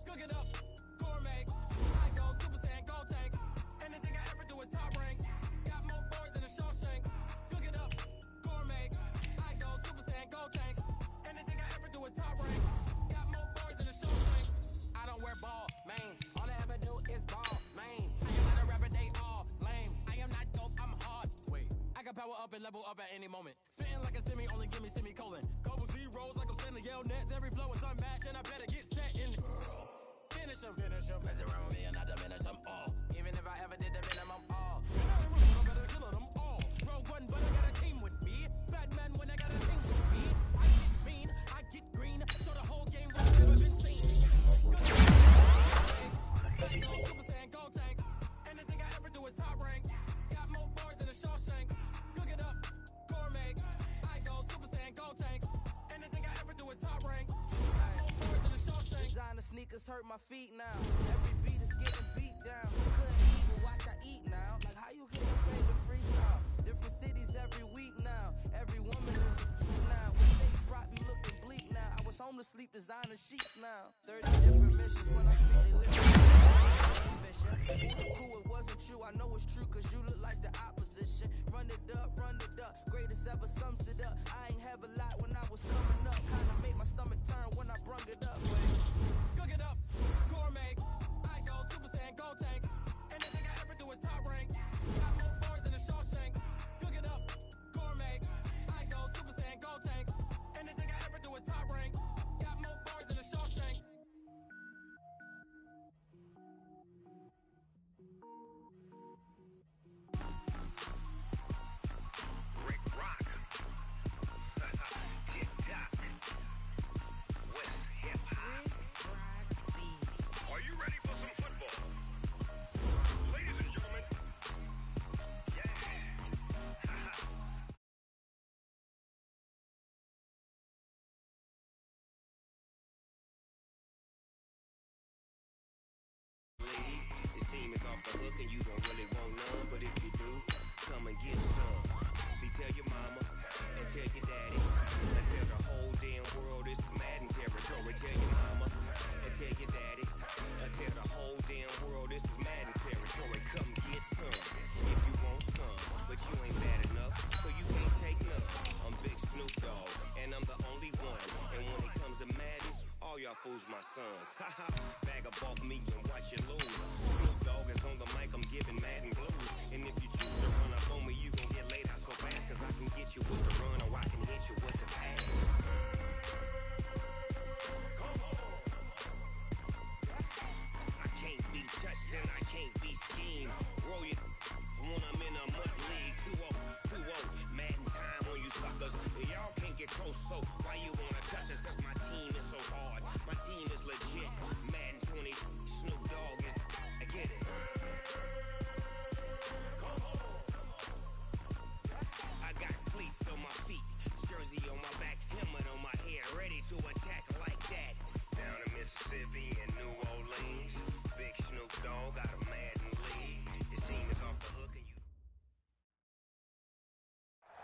Cook it up, gourmet. I go Super Saiyan, go tank. Anything I ever do is top rank. Got more boys than a Shawshank. Cook it up, gourmet. I go Super Saiyan, go tank. Anything I ever do is top rank. Got more boys than a Shawshank. I don't wear ball, mains. All I ever do is ball, main. I am not a rapper, they all lame. I am not dope, I'm hard. Wait, I can power up and level up at any moment. Spitting like a semi, only give me semicolon. Couple zeros like I'm sending yell nets. Every flow is unmatched and I better get set in. Finish them, mess around with me and I diminish them all. Even if I ever did the minimum all. I better kill them all. Rogue one, but I got a team with me. Batman when I got a team with me. I get mean, I get green. So the whole game was never been seen. Go Super Saiyan, go tank. Anything I ever do is top rank. Got more bars than a Shawshank. Cook it up, gourmet. I go Super Saiyan, go tank. Anything I ever do is top rank. Got more bars than a Shawshank. Designer sneakers hurt my feet now. Every beat is getting beat down. Couldn't even watch I eat now. Like how you getting paid to freestyle? Different cities every week now. Every woman is now. When they brought me looking bleak now. I was home to sleep designer sheets now. 30 different missions when I speak they listen. Mission. Who the cool it wasn't you? I know it's true cause you look like the opposition. Run it up, greatest ever sums it up. I ain't have a lot when I was coming up. Kinda made my stomach turn when I brung it up. Cook it up, gourmet. I go Super Saiyan, go tank. Anything I ever do is top rank. Got more bars than a Shawshank. Cook it up, gourmet. I go Super Saiyan, go tank. Anything I ever do is top rank. Got more bars than a Shawshank. Rick Rock. my sons. Haha, bag of bulk me and watch you lose. Snoop Dogg is on the mic, I'm giving Madden blues. And if you choose to run up on me, you gon' get laid out so fast. Cause I can get you with the run or I can hit you with the pass. I can't be touched and I can't be schemed. Roll you when I'm in a mud league. 2-0, 2-0, Madden time on you suckers. Y'all can't get close, so why you wanna touch us? Cause my team is so hard, my team is legit. Madden 20, Snoop Dogg is, I get it. I got cleats on my feet, jersey on my back, helmet on my head, ready to attack like that. Down in Mississippi and New Orleans, big Snoop Dogg got a Madden league. His team is off the hook and you.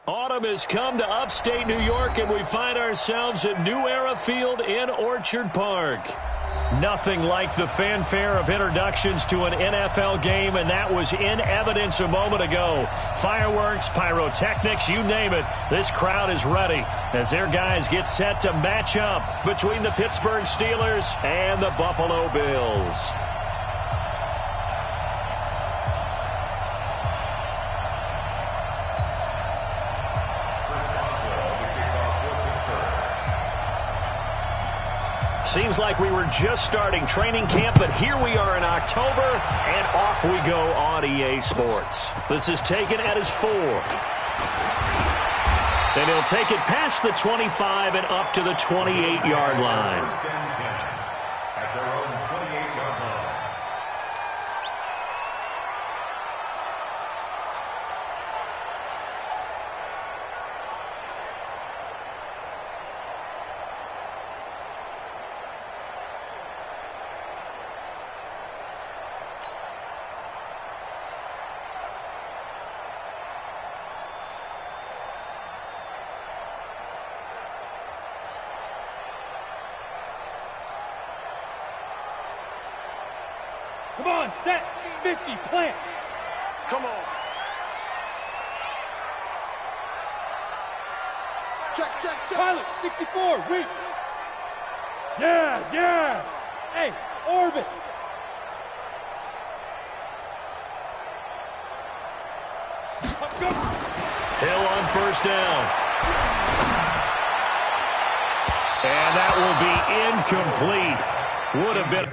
Autumn has come to upstate New York, and we find ourselves at New Era Field in Orchard Park. Nothing like the fanfare of introductions to an NFL game, and that was in evidence a moment ago. Fireworks, pyrotechnics, you name it. This crowd is ready as their guys get set to match up between the Pittsburgh Steelers and the Buffalo Bills. Seems like we were just starting training camp, but here we are in October, and off we go on EA Sports. This is taken at his 4. And he'll take it past the 25 and up to the 28-yard line. At their own 28-yard line. Come on, set, 50, plant. Come on. Check. Pilot, 64, reach. Yes. Hey, orbit. Hill on first down. And that will be incomplete. Would have been...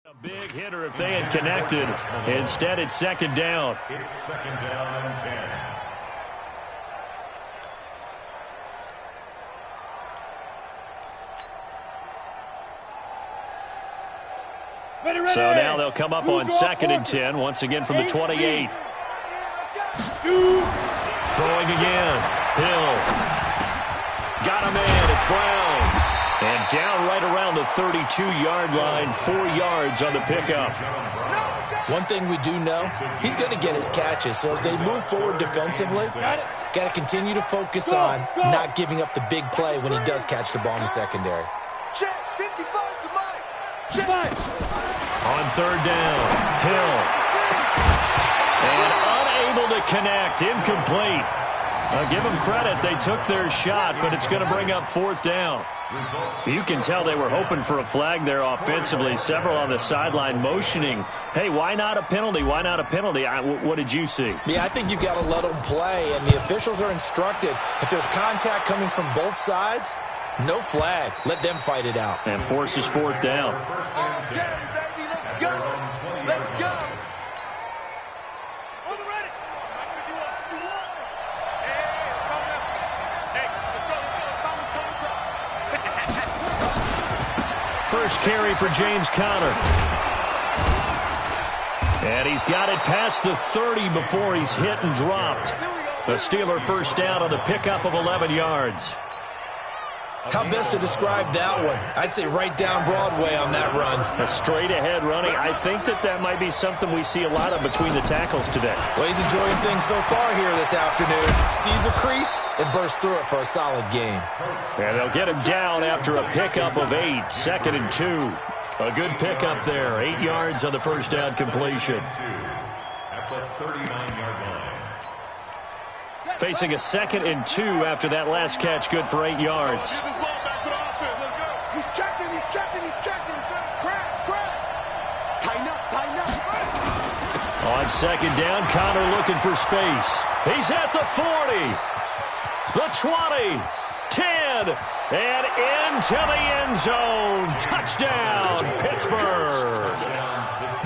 A big hitter if they had connected. Instead, it's second down. It's second down and 10. So now they'll come up on second and 10, once again from the 28. Throwing again. Hill. Got a man. It's Brown. And down right around the 32-yard line, 4 yards on the pickup. One thing we do know, he's going to get his catches. So as they move forward defensively, got to continue to focus on not giving up the big play when he does catch the ball in the secondary. Check, 55 to Mike. Check. On third down, Hill. And unable to connect, incomplete. Give them credit, they took their shot, but it's going to bring up fourth down. You can tell they were hoping for a flag there offensively. Several on the sideline motioning, hey, why not a penalty? Why not a penalty? What did you see? Yeah, I think you've got to let them play, and the officials are instructed. If there's contact coming from both sides, no flag. Let them fight it out. And forces fourth down. Okay, baby, let's go. Let's go. First carry for James Conner. And he's got it past the 30 before he's hit and dropped. The Steeler first down on the pickup of 11 yards. How best to describe that one? I'd say right down Broadway on that run. A straight-ahead running. I think that might be something we see a lot of between the tackles today. Well, he's enjoying things so far here this afternoon. Sees a crease and bursts through it for a solid game. And they'll get him down after a pickup of 8, 2nd and 2. A good pickup there, 8 yards on the first down completion. At the 39-yard line. Facing a 2nd and 2 after that last catch, good for 8 yards. He's checking. Cracks. Tighten up. On second down, Conner looking for space. He's at the 40, the 20, 10, and into the end zone. Touchdown, Pittsburgh.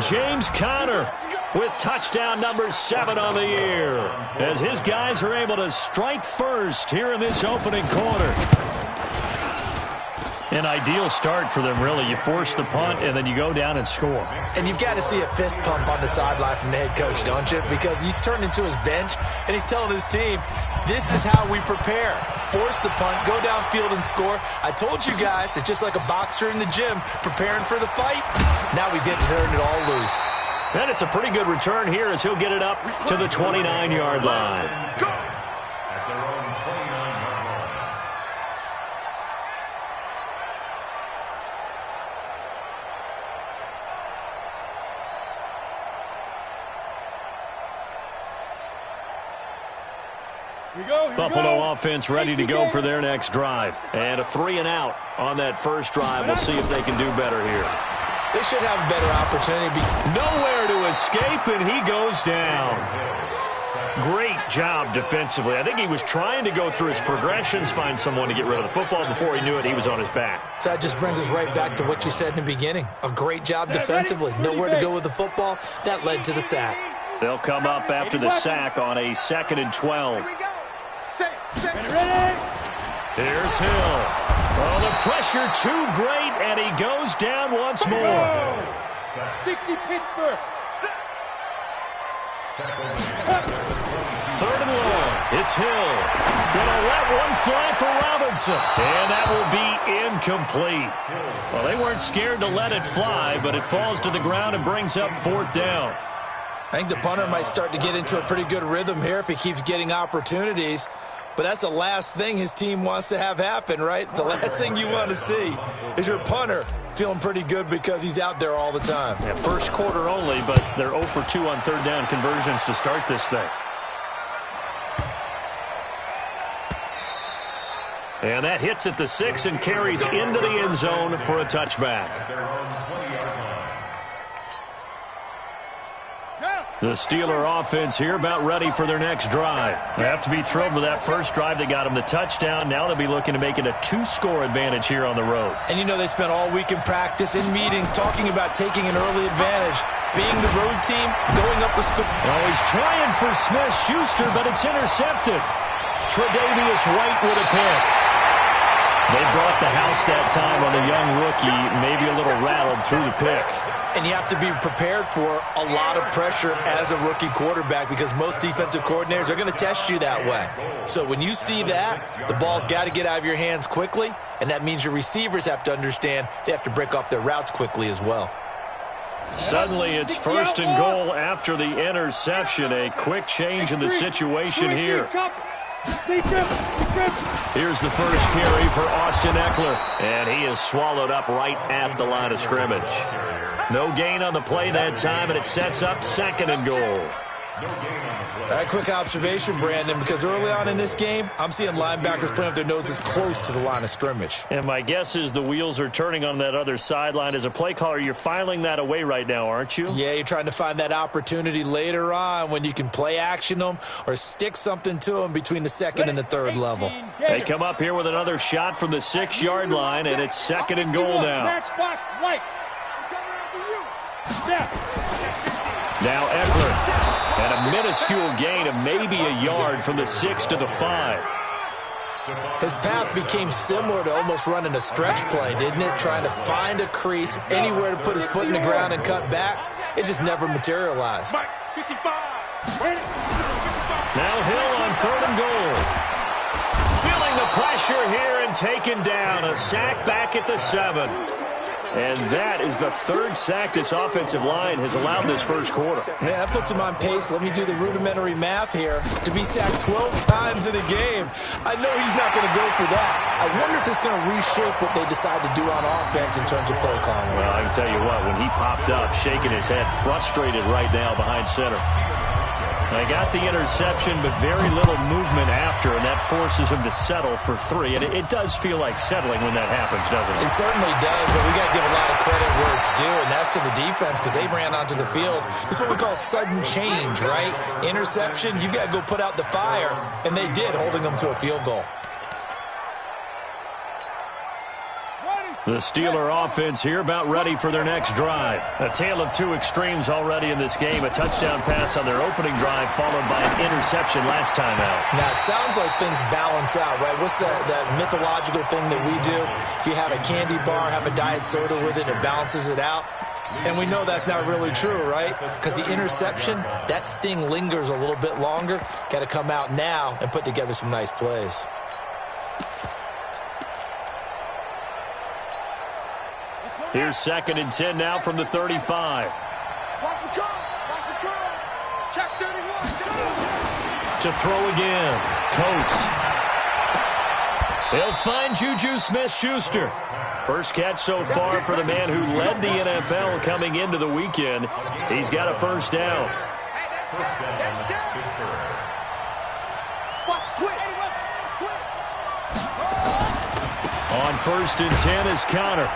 James Conner with touchdown number 7 on the year, as his guys are able to strike first here in this opening quarter. An ideal start for them, really. You force the punt, and then you go down and score. And you've got to see a fist pump on the sideline from the head coach, don't you? Because he's turned into his bench, and he's telling his team, this is how we prepare. Force the punt, go downfield and score. I told you guys, it's just like a boxer in the gym preparing for the fight. Now we get to turn it all loose. And it's a pretty good return here as he'll get it up to the 29-yard line. At their own 29-yard line. Buffalo offense ready to go for their next drive. And a 3-and-out on that first drive. We'll see if they can do better here. They should have a better opportunity. Nowhere to escape, and he goes down. Great job defensively. I think he was trying to go through his progressions, find someone to get rid of the football. Before he knew it, he was on his back. So that just brings us right back to what you said in the beginning. A great job defensively. Nowhere to go with the football. That led to the sack. They'll come up after the sack on a 2nd and 12. Here's Hill. Oh, the pressure too great, and he goes down once more. 60 Pittsburgh. 3rd and long. It's Hill. Gonna let one fly for Robinson. And that will be incomplete. Well, they weren't scared to let it fly, but it falls to the ground and brings up 4th down. I think the punter might start to get into a pretty good rhythm here if he keeps getting opportunities. But that's the last thing his team wants to have happen, right? The last thing you want to see is your punter feeling pretty good because he's out there all the time. Yeah, first quarter only, but they're 0 for 2 on 3rd down conversions to start this thing. And that hits at the 6 and carries into the end zone for a touchback. The Steeler offense here about ready for their next drive. They have to be thrilled with that first drive. They got them the touchdown. Now they'll be looking to make it a 2-score advantage here on the road. And you know they spent all week in practice, in meetings, talking about taking an early advantage. Being the road team, going up the score. Oh, he's trying for Smith-Schuster, but it's intercepted. Tre'Davious White with a pick. They brought the house that time on the young rookie, maybe a little rattled through the pick. And you have to be prepared for a lot of pressure as a rookie quarterback because most defensive coordinators are going to test you that way. So when you see that, the ball's got to get out of your hands quickly, and that means your receivers have to understand they have to break off their routes quickly as well. Suddenly it's first and goal after the interception. A quick change in the situation here. Here's the first carry for Austin Eckler, and he is swallowed up right at the line of scrimmage. No gain on the play that time, and it sets up second and goal. A quick observation, Brandon, because early on in this game, I'm seeing linebackers playing with their noses close to the line of scrimmage. And my guess is the wheels are turning on that other sideline. As a play caller, you're filing that away right now, aren't you? Yeah, you're trying to find that opportunity later on when you can play action them or stick something to them between the second and the third level. They come up here with another shot from the 6-yard line, and it's second and goal now. Matchbox lights. Now Eckler. And a minuscule gain of maybe a yard from the 6 to the 5. His path became similar to almost running a stretch play, didn't it? Trying to find a crease, anywhere to put his foot in the ground and cut back. It just never materialized. Now Hill on third and goal. Feeling the pressure here and taken down. A sack back at the 7. And that is the third sack this offensive line has allowed this first quarter. Yeah, that puts him on pace. Let me do the rudimentary math here. To be sacked 12 times in a game, I know he's not going to go for that. I wonder if it's going to reshape what they decide to do on offense in terms of play calling. Well, I can tell you what, when he popped up, shaking his head, frustrated right now behind center. They got the interception, but very little movement after, and that forces him to settle for 3. And it does feel like settling when that happens, doesn't it? It certainly does, but we got to give a lot of credit where it's due, and that's to the defense because they ran onto the field. This is what we call sudden change, right? Interception, you got to go put out the fire, and they did, holding them to a field goal. The Steeler offense here about ready for their next drive. A tale of two extremes already in this game. A touchdown pass on their opening drive followed by an interception last time out. Now, it sounds like things balance out, right? What's that mythological thing that we do? If you have a candy bar, have a diet soda with it, it balances it out. And we know that's not really true, right? Because the interception, that sting lingers a little bit longer. Got to come out now and put together some nice plays. Here's second and 10 now from the 35. Watch the curl. Watch the curl. Check 31. To throw again. Coates. He'll find Juju Smith-Schuster. First catch so far for the man who led the NFL coming into the weekend. He's got a first down. On first and 10 is Connor.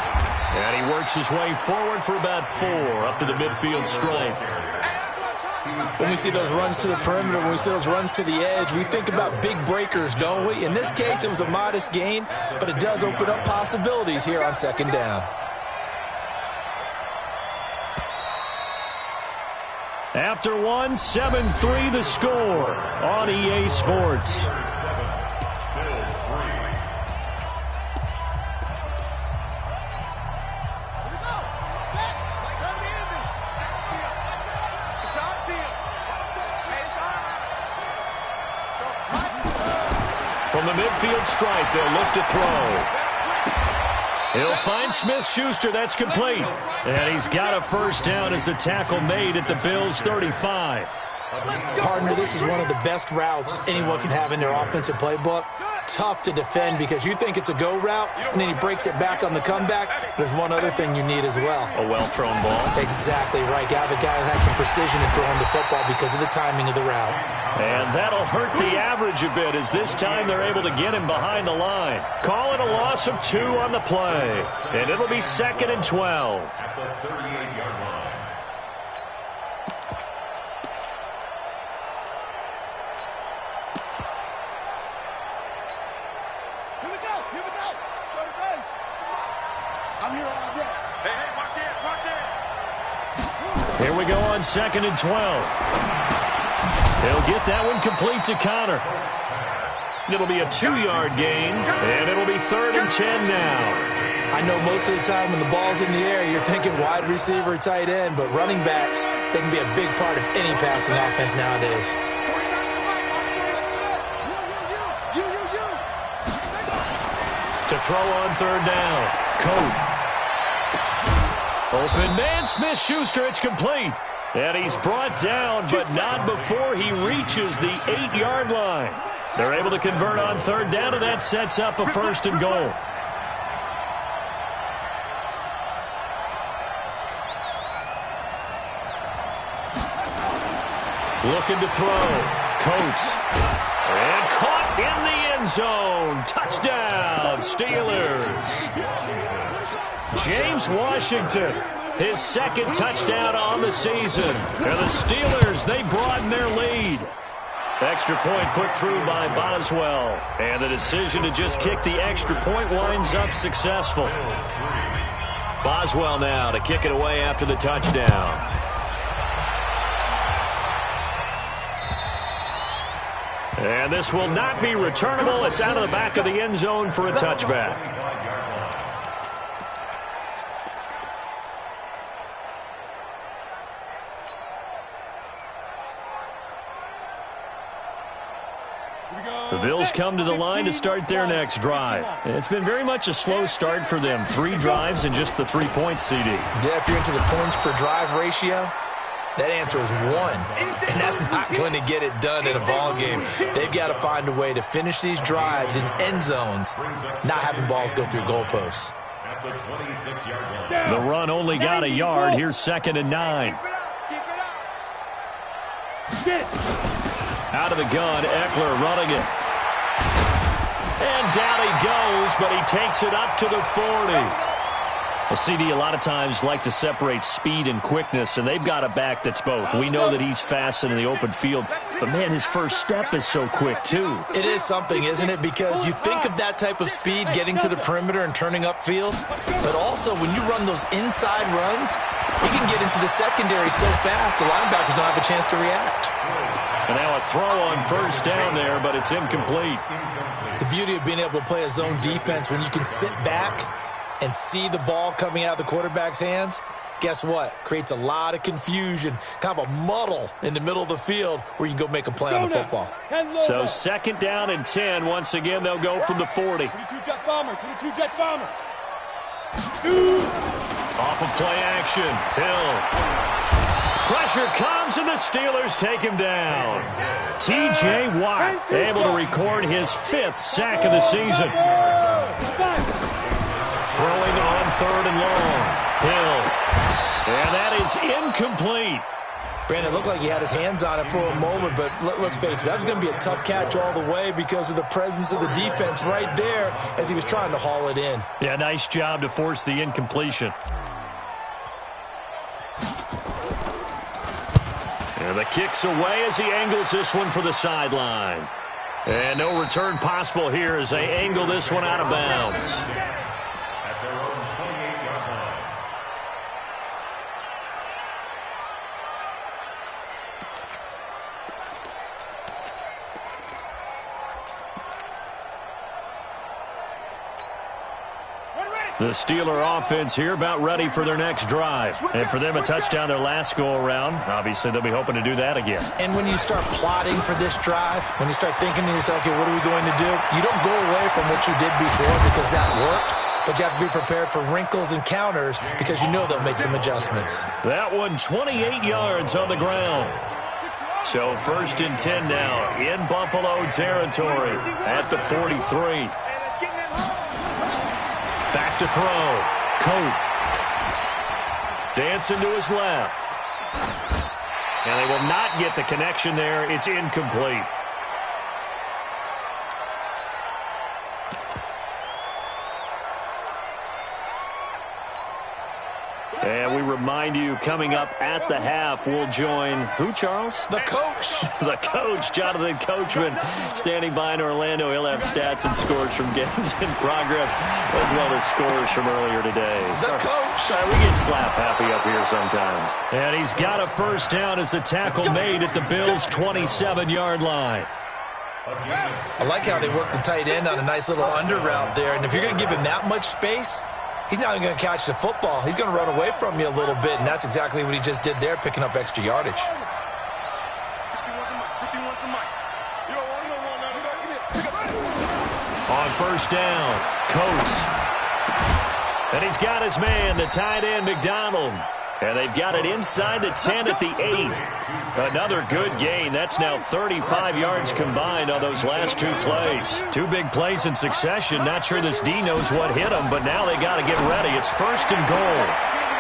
And he works his way forward for about 4 up to the midfield stripe. When we see those runs to the perimeter, when we see those runs to the edge, we think about big breakers, don't we? In this case, it was a modest gain, but it does open up possibilities here on second down. After one, 7-3 the score on EA Sports. From the midfield stripe, they'll look to throw. He'll find Smith-Schuster. That's complete. And he's got a first down as the tackle made at the Bills' 35. Partner, this is one of the best routes anyone can have in their offensive playbook. Tough to defend because you think it's a go route, and then he breaks it back on the comeback. There's one other thing you need as well. A well-thrown ball. Exactly right. Got a guy who has some precision in throwing the football because of the timing of the route. And that'll hurt the average a bit as this time they're able to get him behind the line. Call it a loss of 2 on the play. And it'll be second and 12. At the 38-yard line. Here we go on second and 12. He'll get that one complete to Connor. It'll be a 2-yard gain, and it'll be third and 10 now. I know most of the time when the ball's in the air, you're thinking wide receiver, tight end, but running backs, they can be a big part of any passing offense nowadays. To throw on third down, Coat. Open man, Smith-Schuster, it's complete. And he's brought down, but not before he reaches the 8-yard line. They're able to convert on third down, and that sets up a 1st and goal. Looking to throw. Coates. And caught in the end zone. Touchdown, Steelers. James Washington, his 2nd touchdown on the season. And the Steelers, they broaden their lead. Extra point put through by Boswell. And the decision to just kick the extra point winds up successful. Boswell now to kick it away after the touchdown. And this will not be returnable. It's out of the back of the end zone for a touchback. The Bills come to the line to start their next drive. It's been very much a slow start for them. 3 drives and just the 3 points, CD. Yeah, if you're into the points per drive ratio, that answer is 1, and that's not going to get it done in a ball game. They've got to find a way to finish these drives in end zones, not having balls go through goalposts. The run only got a yard. Here's 2nd and 9. Out of the gun, Eckler running it. And down he goes, but he takes it up to the 40. Well, CD, a lot of times like to separate speed and quickness, and they've got a back that's both. We know that he's fast in the open field, but, man, his first step is so quick, too. It is something, isn't it? Because you think of that type of speed getting to the perimeter and turning upfield, but also when you run those inside runs, he can get into the secondary so fast the linebackers don't have a chance to react. And now a throw on first down there, but it's incomplete. The beauty of being able to play a zone defense when you can sit back and see the ball coming out of the quarterback's hands, guess what? Creates a lot of confusion, kind of a muddle in the middle of the field where you can go make a play on the football. So 2nd down and 10. Once again, they'll go from the 40. 22 Jet Bomber, 22 Jet Bomber. Off of play action, Hill. Pressure comes, and the Steelers take him down. T.J. Watt able to record his 5th sack of the season. Throwing on 3rd and long. Hill. And that is incomplete. Brandon, it looked like he had his hands on it for a moment, but let's face it, that was going to be a tough catch all the way because of the presence of the defense right there as he was trying to haul it in. Yeah, nice job to force the incompletion. And the kick's away as he angles this one for the sideline. And no return possible here as they angle this one out of bounds. At their own 28-yard line. The Steeler offense here about ready for their next drive. And for them, a touchdown their last go-around. Obviously, they'll be hoping to do that again. And when you start plotting for this drive, when you start thinking to yourself, okay, what are we going to do? You don't go away from what you did before because that worked, but you have to be prepared for wrinkles and counters because you know they'll make some adjustments. That one, 28 yards on the ground. So 1st and 10 now in Buffalo territory at the 43. Back to throw. Coat. Dancing to his left. And they will not get the connection there. It's incomplete. And we remind you, coming up at the half, we'll join who, Charles? The coach. The coach, Jonathan Coachman, standing by in Orlando. He'll have stats and scores from games in progress, as well as scores from earlier today. The coach. Sorry, we get slap happy up here sometimes. And he's got a first down as the tackle made at the Bills' 27-yard line. I like how they work the tight end on a nice little under route there. And if you're going to give him that much space, he's not even going to catch the football. He's going to run away from you a little bit, and that's exactly what he just did there, picking up extra yardage. On first down, Coates. And he's got his man, the tight end, McDonald. And they've got it inside the 10 at the 8. Another good gain. That's now 35 yards combined on those last 2 plays. 2 big plays in succession. Not sure this D knows what hit him, but now they got to get ready. It's 1st and goal.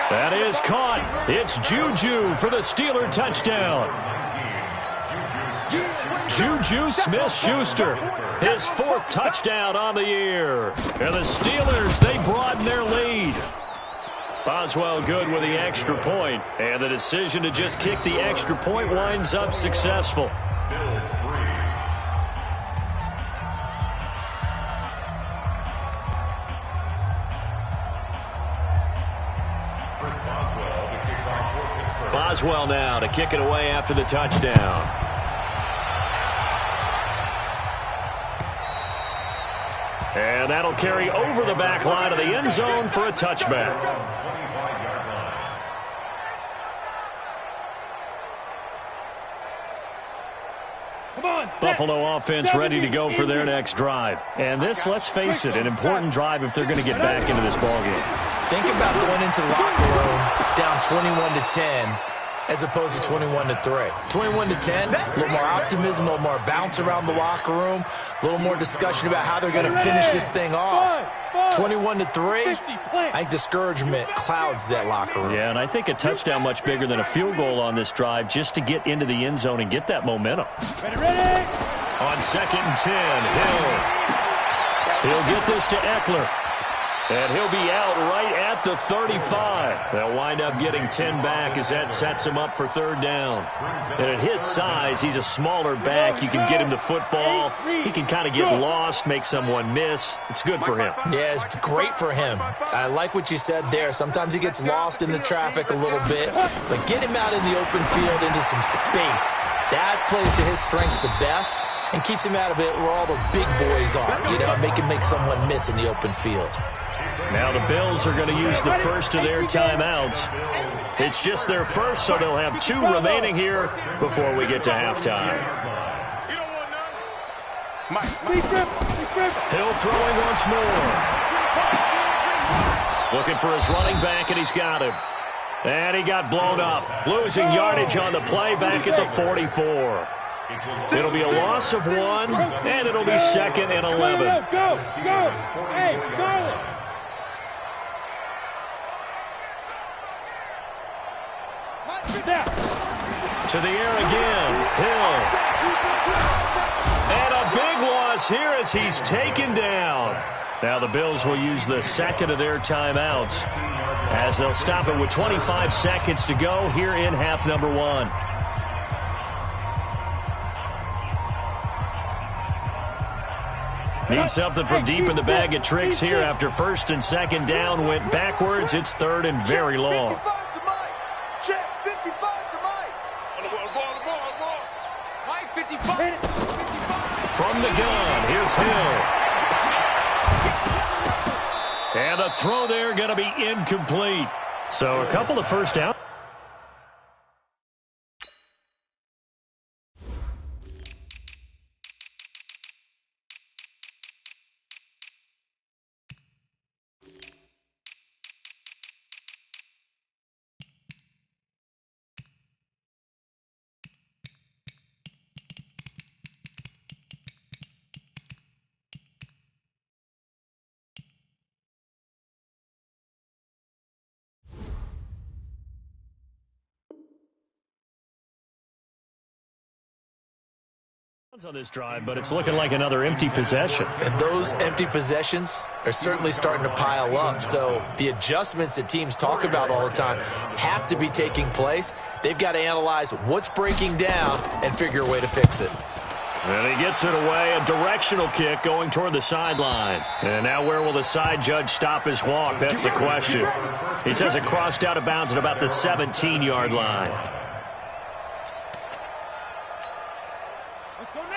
That is caught. It's Juju for the Steeler touchdown. Juju Smith-Schuster, his 4th touchdown on the year. And the Steelers, they broaden their lead. Boswell good with the extra point, and the decision to just kick the extra point winds up successful. Boswell now to kick it away after the touchdown. And that'll carry over the back line of the end zone for a touchback. Buffalo offense ready to go for their next drive. And this, let's face it, an important drive if they're going to get back into this ballgame. Think about going into the locker room down 21-10 as opposed to 21-3. 21-10, a little more optimism, a little more bounce around the locker room, a little more discussion about how they're going to finish this thing off. 21-3, I think discouragement clouds that locker room. Yeah, and I think a touchdown much bigger than a field goal on this drive just to get into the end zone and get that momentum. Ready? On 2nd and 10, He'll get this to Eckler. And he'll be out right at the 35. They'll wind up getting 10 back as that sets him up for 3rd down. And at his size, he's a smaller back. You can get him the football. He can kind of get lost, make someone miss. It's good for him. Yeah, it's great for him. I like what you said there. Sometimes he gets lost in the traffic a little bit. But get him out in the open field into some space. That plays to his strengths the best and keeps him out of it where all the big boys are. You know, make him make someone miss in the open field. Now the Bills are going to use the first of their timeouts. It's just their first, so they'll have 2 remaining here before we get to halftime. Hill throwing once more. Looking for his running back, and he's got him. And he got blown up. Losing yardage on the play back at the 44. It'll be a loss of 1, and it'll be 2nd and 11. Go! Hey, Charlie! To the air again, Hill. And a big loss here as he's taken down. Now the Bills will use the 2nd of their timeouts as they'll stop it with 25 seconds to go here in half number 1. Need something from deep in the bag of tricks here after 1st and 2nd down went backwards. It's 3rd and very long. From the gun, here's Hill. And the throw there going to be incomplete. So a couple of first downs. On this drive, but it's looking like another empty possession. And those empty possessions are certainly starting to pile up. So the adjustments that teams talk about all the time have to be taking place. They've got to analyze what's breaking down and figure a way to fix it. And he gets it away, a directional kick going toward the sideline. And now where will the side judge stop his walk? That's the question. He says it crossed out of bounds at about the 17-yard line.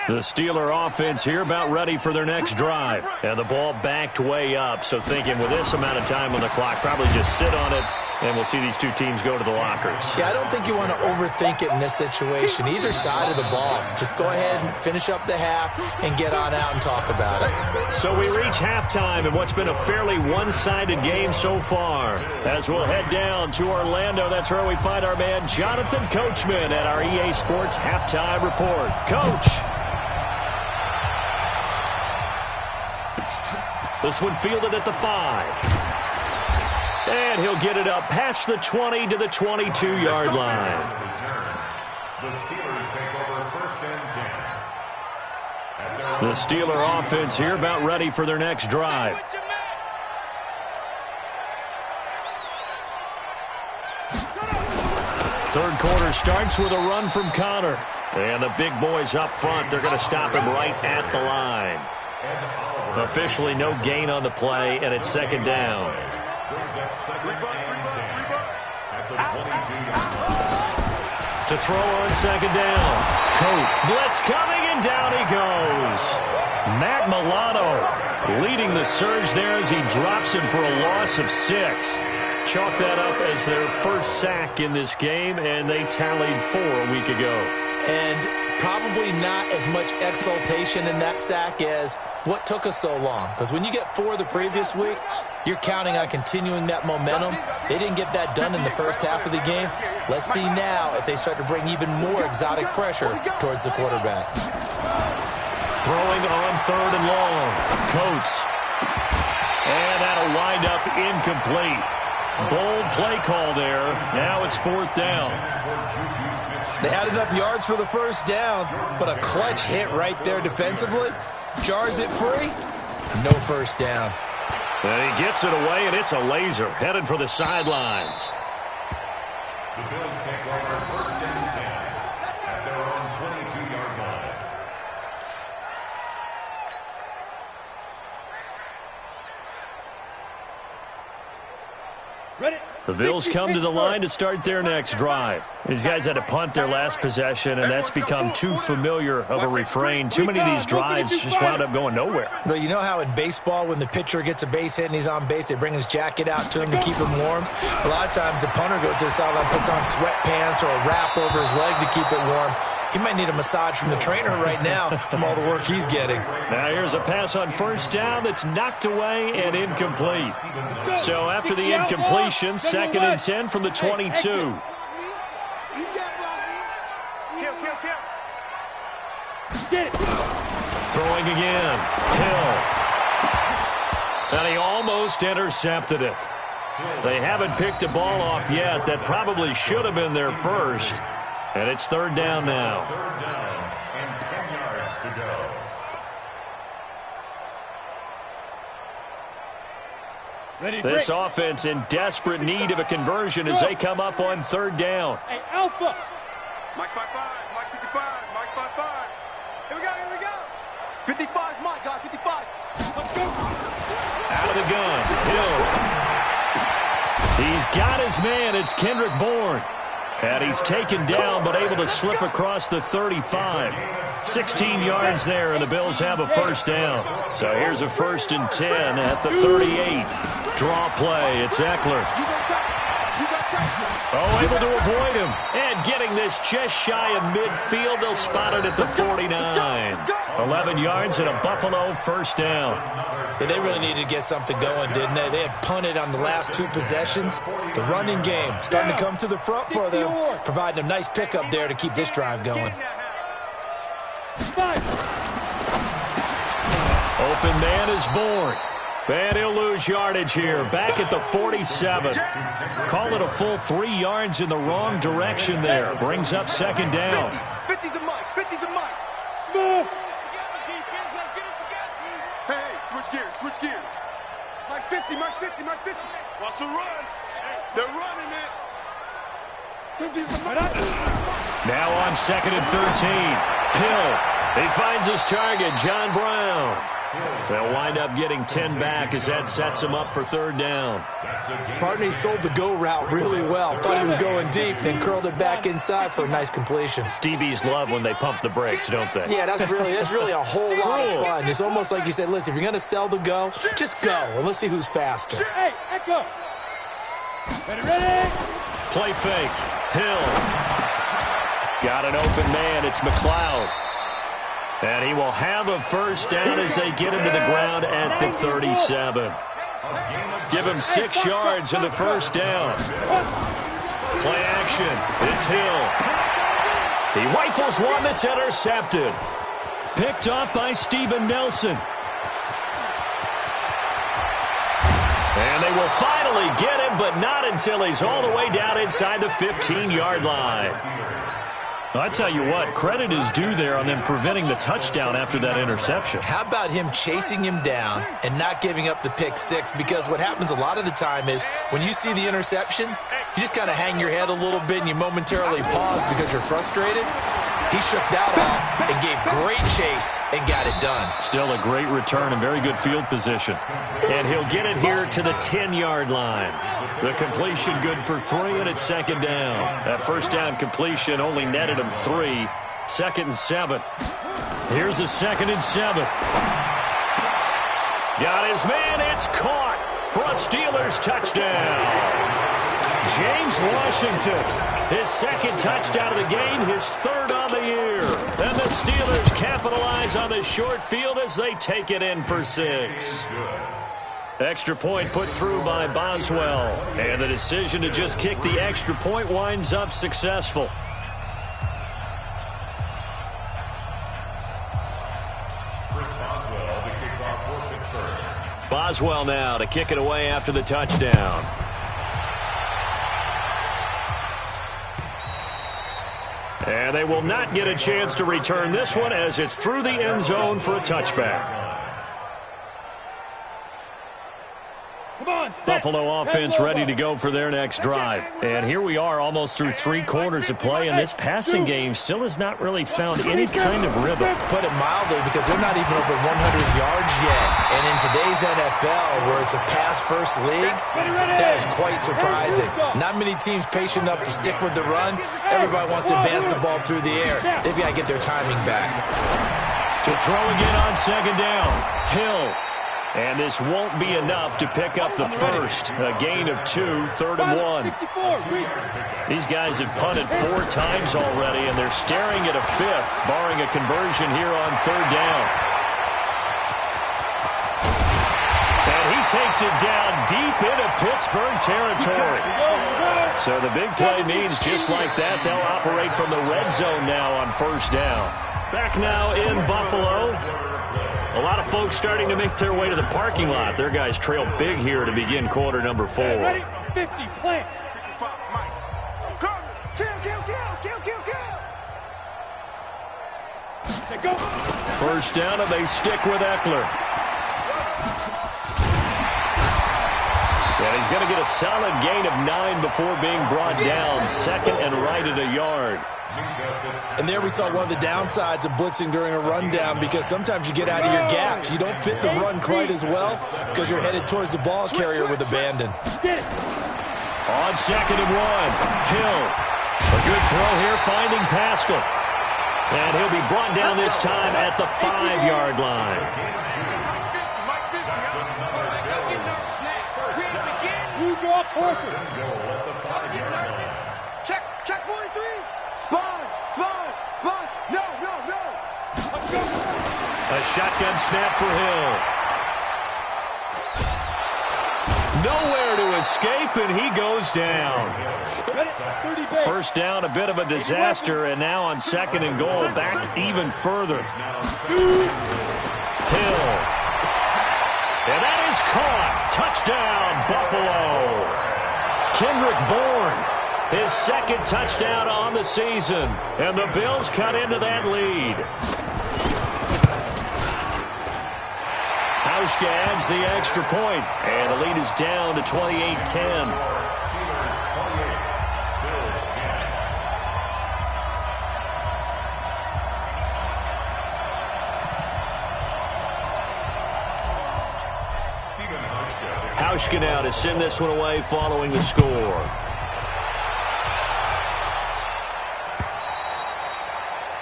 The Steeler offense here about ready for their next drive. And the ball backed way up, so thinking with this amount of time on the clock, probably just sit on it And we'll see these two teams go to the lockers. Yeah, I don't think you want to overthink it in this situation. Either side of the ball. Just go ahead and finish up the half and get on out and talk about it. So we reach halftime in what's been a fairly one-sided game so far. As we'll head down to Orlando, that's where we find our man Jonathan Coachman at our EA Sports Halftime Report. Coach. This one fielded at the 5. And he'll get it up past the 20 to the 22-yard line. The Steelers take over 1st and 10. The Steeler offense here about ready for their next drive. Third quarter starts with a run from Connor. And the big boys up front, they're going to stop him right at the line. Officially no gain on the play, and it's 2nd down. To throw on 2nd down. Coat, blitz coming, and down he goes. Matt Milano leading the surge there as he drops him for a loss of 6. Chalk that up as their first sack in this game, and they tallied 4 a week ago. And probably not as much exultation in that sack as what took us so long. Because when you get 4 the previous week, you're counting on continuing that momentum. They didn't get that done in the first half of the game. Let's see now if they start to bring even more exotic pressure towards the quarterback. Throwing on 3rd and long. Coates. And that'll wind up incomplete. Bold play call there. Now it's 4th down. They had enough yards for the first down, but a clutch hit right there defensively. Jars it free. No first down. And he gets it away, and it's a laser headed for the sidelines. The Bills take over 1st and 10 at their own 22-yard line. Ready? The Bills come to the line to start their next drive. These guys had to punt their last possession, and that's become too familiar of a refrain. Too many of these drives just wound up going nowhere. Well, you know how in baseball when the pitcher gets a base hit and he's on base, they bring his jacket out to him to keep him warm? A lot of times the punter goes to the sideline, puts on sweatpants or a wrap over his leg to keep it warm. He might need a massage from the trainer right now from all the work he's getting. Now here's a pass on 1st down that's knocked away and incomplete. So after the incompletion, 2nd and 10 from the 22. Throwing again. Hill. And he almost intercepted it. They haven't picked a ball off yet. That probably should have been their first. And it's 3rd down now. 3rd down and 10 yards to go. This offense in desperate need of a conversion as they come up on 3rd down. Hey, Alpha. Mike 5-5, Mike 55, Mike 5-5. Here we go, here we go. 55's Mike, guy, 55. Let's go. Out of the gun. Hill. He's got his man. It's Kendrick Bourne. And he's taken down but able to slip across the 35. 16 yards there, and the Bills have a first down. So here's a 1st and 10 at the 38. Draw play. It's Eckler. Oh, able to avoid him. And getting this just shy of midfield. They'll spot it at the 49. 11 yards and a Buffalo first down. Yeah, they really needed to get something going, didn't they? They had punted on the last 2 possessions. The running game starting to come to the front for them, providing a nice pickup there to keep this drive going. Open man is Bourne. And he'll lose yardage here. Back at the 47. Call it a full 3 yards in the wrong direction there. Brings up 2nd down. 50 to Mike, 50 to Mike. Smooth. Hey, switch gears, switch gears. Mike's 50, Mike's 50, Mike's 50. Watch the run. They're running it. 50's the Mike. Now on 2nd and 13. Hill. He finds his target, John Brown. They'll wind up getting 10 back as that sets him up for 3rd down. Partner, he sold the go route really well. Thought he was going deep, then curled it back inside for a nice completion. DBs love when they pump the brakes, don't they? Yeah, that's really a whole lot of fun. It's almost like you said, listen, if you're going to sell the go, just go, and let's see who's faster. Hey, Echo. Ready? Play fake. Hill. Got an open man. It's McLeod. And he will have a first down as they get him to the ground at the 37. Give him 6 yards in the first down. Play action. It's Hill. He rifles one that's intercepted. Picked up by Steven Nelson. And they will finally get him, but not until he's all the way down inside the 15-yard line. I tell you what, credit is due there on them preventing the touchdown after that interception. How about him chasing him down and not giving up the pick six? Because what happens a lot of the time is when you see the interception, you just kind of hang your head a little bit and you momentarily pause because you're frustrated. He shook that off and gave great chase and got it done. Still a great return and very good field position. And he'll get it here to the 10-yard line. The completion good for 3, and it's second down. That first down completion only netted him 3. 2nd and 7. Here's a 2nd and 7. Got his man. It's caught for a Steelers touchdown. James Washington, his 2nd touchdown of the game, his 3rd on the year. And the Steelers capitalize on the short field as they take it in for 6. Extra point put through by Boswell. And the decision to just kick the extra point winds up successful. Boswell now to kick it away after the touchdown. And they will not get a chance to return this one as it's through the end zone for a touchback. Buffalo offense ready to go for their next drive. And here we are almost through 3 quarters of play, and this passing game still has not really found any kind of rhythm. Put it mildly, because they're not even over 100 yards yet. And in today's NFL, where it's a pass-first league, that is quite surprising. Not many teams patient enough to stick with the run. Everybody wants to advance the ball through the air. They've got to get their timing back. To throw again on 2nd down. Hill. And this won't be enough to pick up the first. A gain of 2, 3rd and 1. These guys have punted 4 times already, and they're staring at a 5th, barring a conversion here on 3rd down. And he takes it down deep into Pittsburgh territory. So the big play means just like that, they'll operate from the red zone now on 1st down. Back now in Buffalo. A lot of folks starting to make their way to the parking lot. Their guys trail big here to begin quarter number 4. Ready? 50, plant. Kill. First down, and they stick with Eckler. And he's going to get a solid gain of 9 before being brought down. 2nd and right at a yard. And there we saw one of the downsides of blitzing during a rundown, because sometimes you get out of your gaps. You don't fit the run quite as well because you're headed towards the ball carrier with abandon. On 2nd and 1, Hill. A good throw here, finding Pascal. And he'll be brought down this time at the 5-yard line. You draw closer. Check 43. Sponge. No. A shotgun snap for Hill. Nowhere to escape, and he goes down. First down, a bit of a disaster, and now on 2nd and goal, back even further. Hill. And that is caught. Touchdown, Buffalo. Kendrick Bourne. His 2nd touchdown on the season. And the Bills cut into that lead. Hauschka adds the extra point. And the lead is down to 28-10. Hauschka now to send this one away following the score.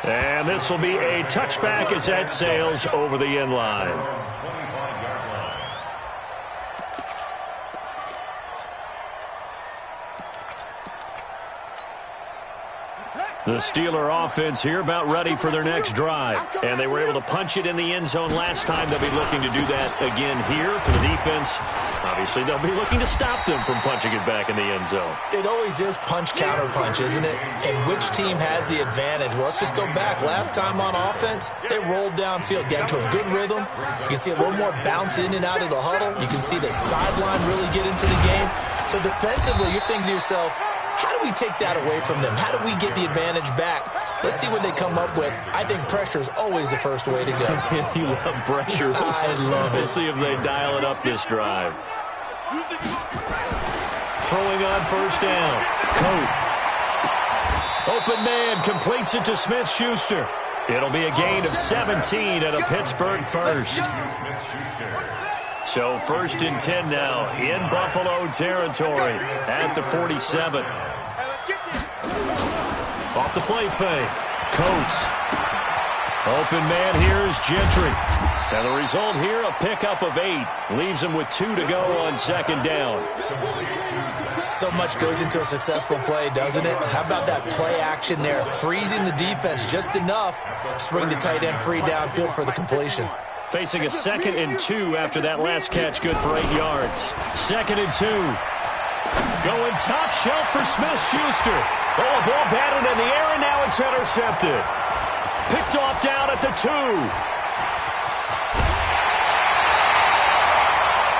And this will be a touchback as that sails over the end line. The Steeler offense here about ready for their next drive. And they were able to punch it in the end zone last time. They'll be looking to do that again here for the defense. Obviously, they'll be looking to stop them from punching it back in the end zone. It always is punch-counter-punch, isn't it? And which team has the advantage? Well, let's just go back. Last time on offense, they rolled downfield, get into a good rhythm. You can see a little more bounce in and out of the huddle. You can see the sideline really get into the game. So defensively, you're thinking to yourself, how do we take that away from them? How do we get the advantage back? Let's see what they come up with. I think pressure is always the first way to go. You love pressure. I love it. We'll see if they dial it up this drive. Throwing on first down. Coat. Open man completes it to Smith-Schuster. It'll be a gain of 17 at a Pittsburgh first. So 1st and 10 now in Buffalo territory at the 47. Off the play fake. Coates. Open man here is Gentry. And the result here, a pickup of 8. Leaves him with 2 to go on second down. So much goes into a successful play, doesn't it? How about that play action there? Freezing the defense just enough to bring the tight end free downfield for the completion. Facing a 2nd and 2 after that last catch, good for 8 yards. 2nd and 2. Going top shelf for Smith-Schuster. Oh, a ball batted in the air, and now it's intercepted. Picked off down at the 2.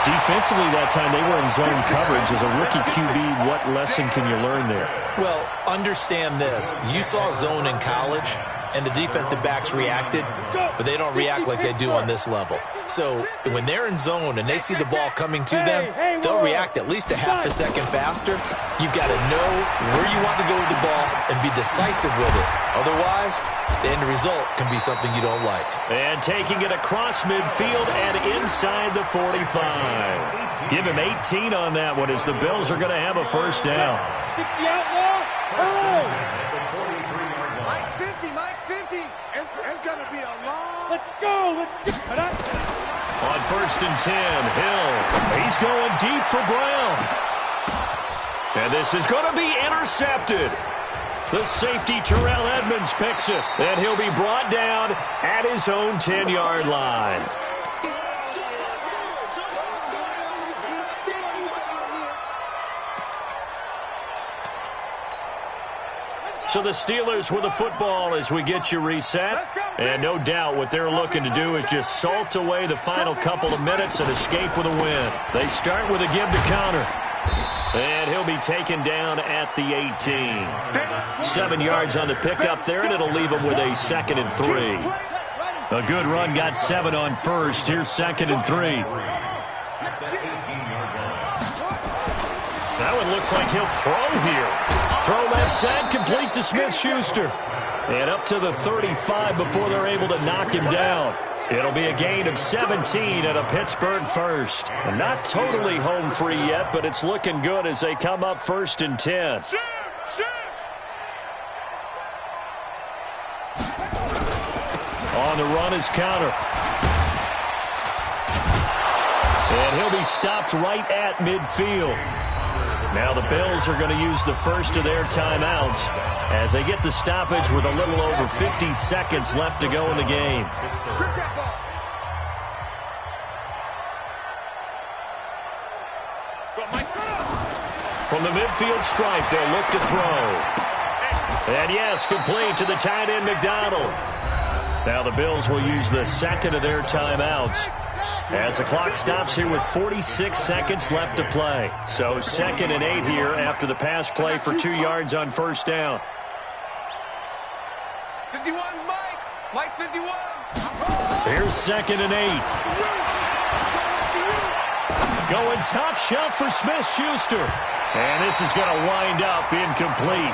Defensively that time, they were in zone coverage. As a rookie QB, what lesson can you learn there? Well, understand this. You saw zone in college, and the defensive backs reacted, but they don't react like they do on this level. So when they're in zone and they see the ball coming to them, they'll react at least a half a second faster. You've got to know where you want to go with the ball and be decisive with it. Otherwise, the end result can be something you don't like. And taking it across midfield and inside the 45. Give him 18 on that one as the Bills are going to have a first down. 60 outlaw. Mike's 50. Mike's 50. It's going to be a long. Let's go. On 1st and 10, Hill. He's going deep for Brown. And this is going to be intercepted. The safety, Terrell Edmonds, picks it. And he'll be brought down at his own 10-yard line. So the Steelers with the football as we get you reset. And no doubt what they're looking to do is just salt away the final couple of minutes and escape with a win. They start with a give to counter. And he'll be taken down at the 18. 7 yards on the pickup there, and it'll leave him with a 2nd and 3. A good run, got 7 on first. Here's 2nd and 3. That one looks like he'll throw here. Throw left side, complete to Smith-Schuster. And up to the 35 before they're able to knock him down. It'll be a gain of 17 at a Pittsburgh first. Not totally home free yet, but it's looking good as they come up 1st and 10. On the run is counter. And he'll be stopped right at midfield. Now the Bills are going to use the first of their timeouts as they get the stoppage with a little over 50 seconds left to go in the game. From the midfield stripe, they'll look to throw. And yes, complete to the tight end, McDonald. Now the Bills will use the 2nd of their timeouts as the clock stops here with 46 seconds left to play. So 2nd and 8 here after the pass play for 2 yards on first down. 51, Mike. Mike 51. Here's 2nd and 8. Going top shelf for Smith-Schuster. And this is going to wind up incomplete.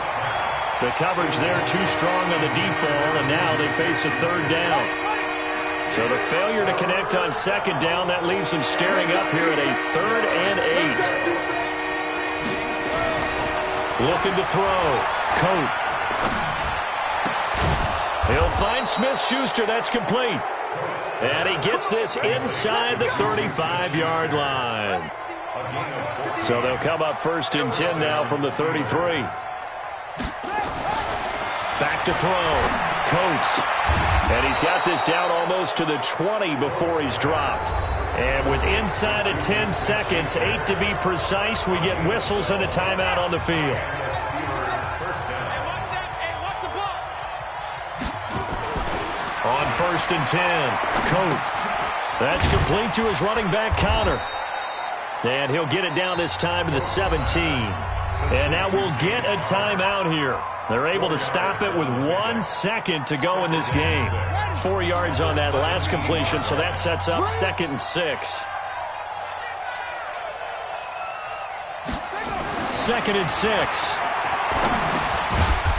The coverage there too strong on the deep ball, and now they face a 3rd down. So the failure to connect on 2nd down, that leaves them staring up here at a 3rd and 8. Looking to throw. Coat. He'll find Smith-Schuster. That's complete. And he gets this inside the 35-yard line. So they'll come up 1st and 10 now from the 33. Back back to throw. Coates. And he's got this down almost to the 20 before he's dropped. And with inside of 10 seconds, 8 to be precise, we get whistles and a timeout on the field. On 1st and 10, Coates. That's complete to his running back, Connor. And he'll get it down this time to the 17. And now we'll get a timeout here. They're able to stop it with 1 second to go in this game. 4 yards on that last completion, so that sets up 2nd and 6. 2nd and 6.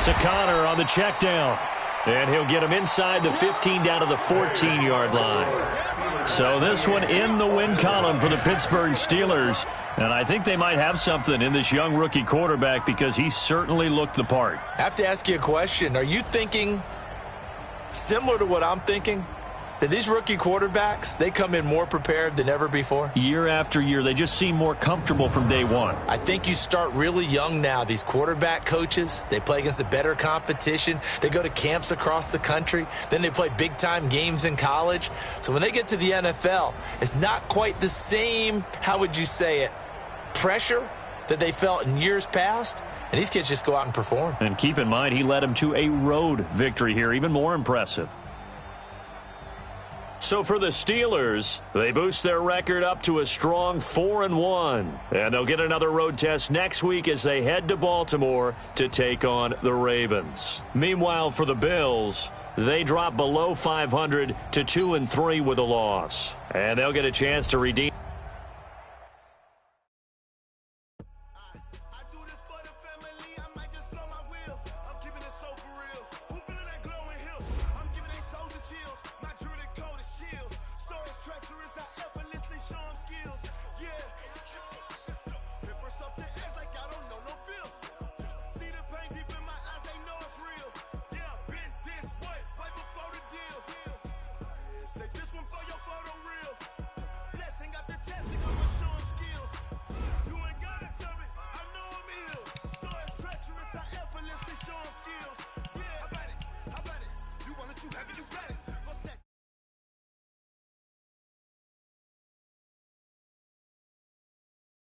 To Connor on the check down. And he'll get him inside the 15 down to the 14-yard line. So this one in the win column for the Pittsburgh Steelers. And I think they might have something in this young rookie quarterback because he certainly looked the part. I have to ask you a question. Are you thinking similar to what I'm thinking? That these rookie quarterbacks, they come in more prepared than ever before? Year after year, they just seem more comfortable from day one. I think you start really young now. These quarterback coaches, they play against a better competition. They go to camps across the country. Then they play big-time games in college. So when they get to the NFL, it's not quite the same, how would you say it, pressure that they felt in years past. And these kids just go out and perform. And keep in mind, he led them to a road victory here, even more impressive. So for the Steelers, they boost their record up to a strong 4-1. And they'll get another road test next week as they head to Baltimore to take on the Ravens. Meanwhile, for the Bills, they drop below 500 to 2-3 with a loss. And they'll get a chance to redeem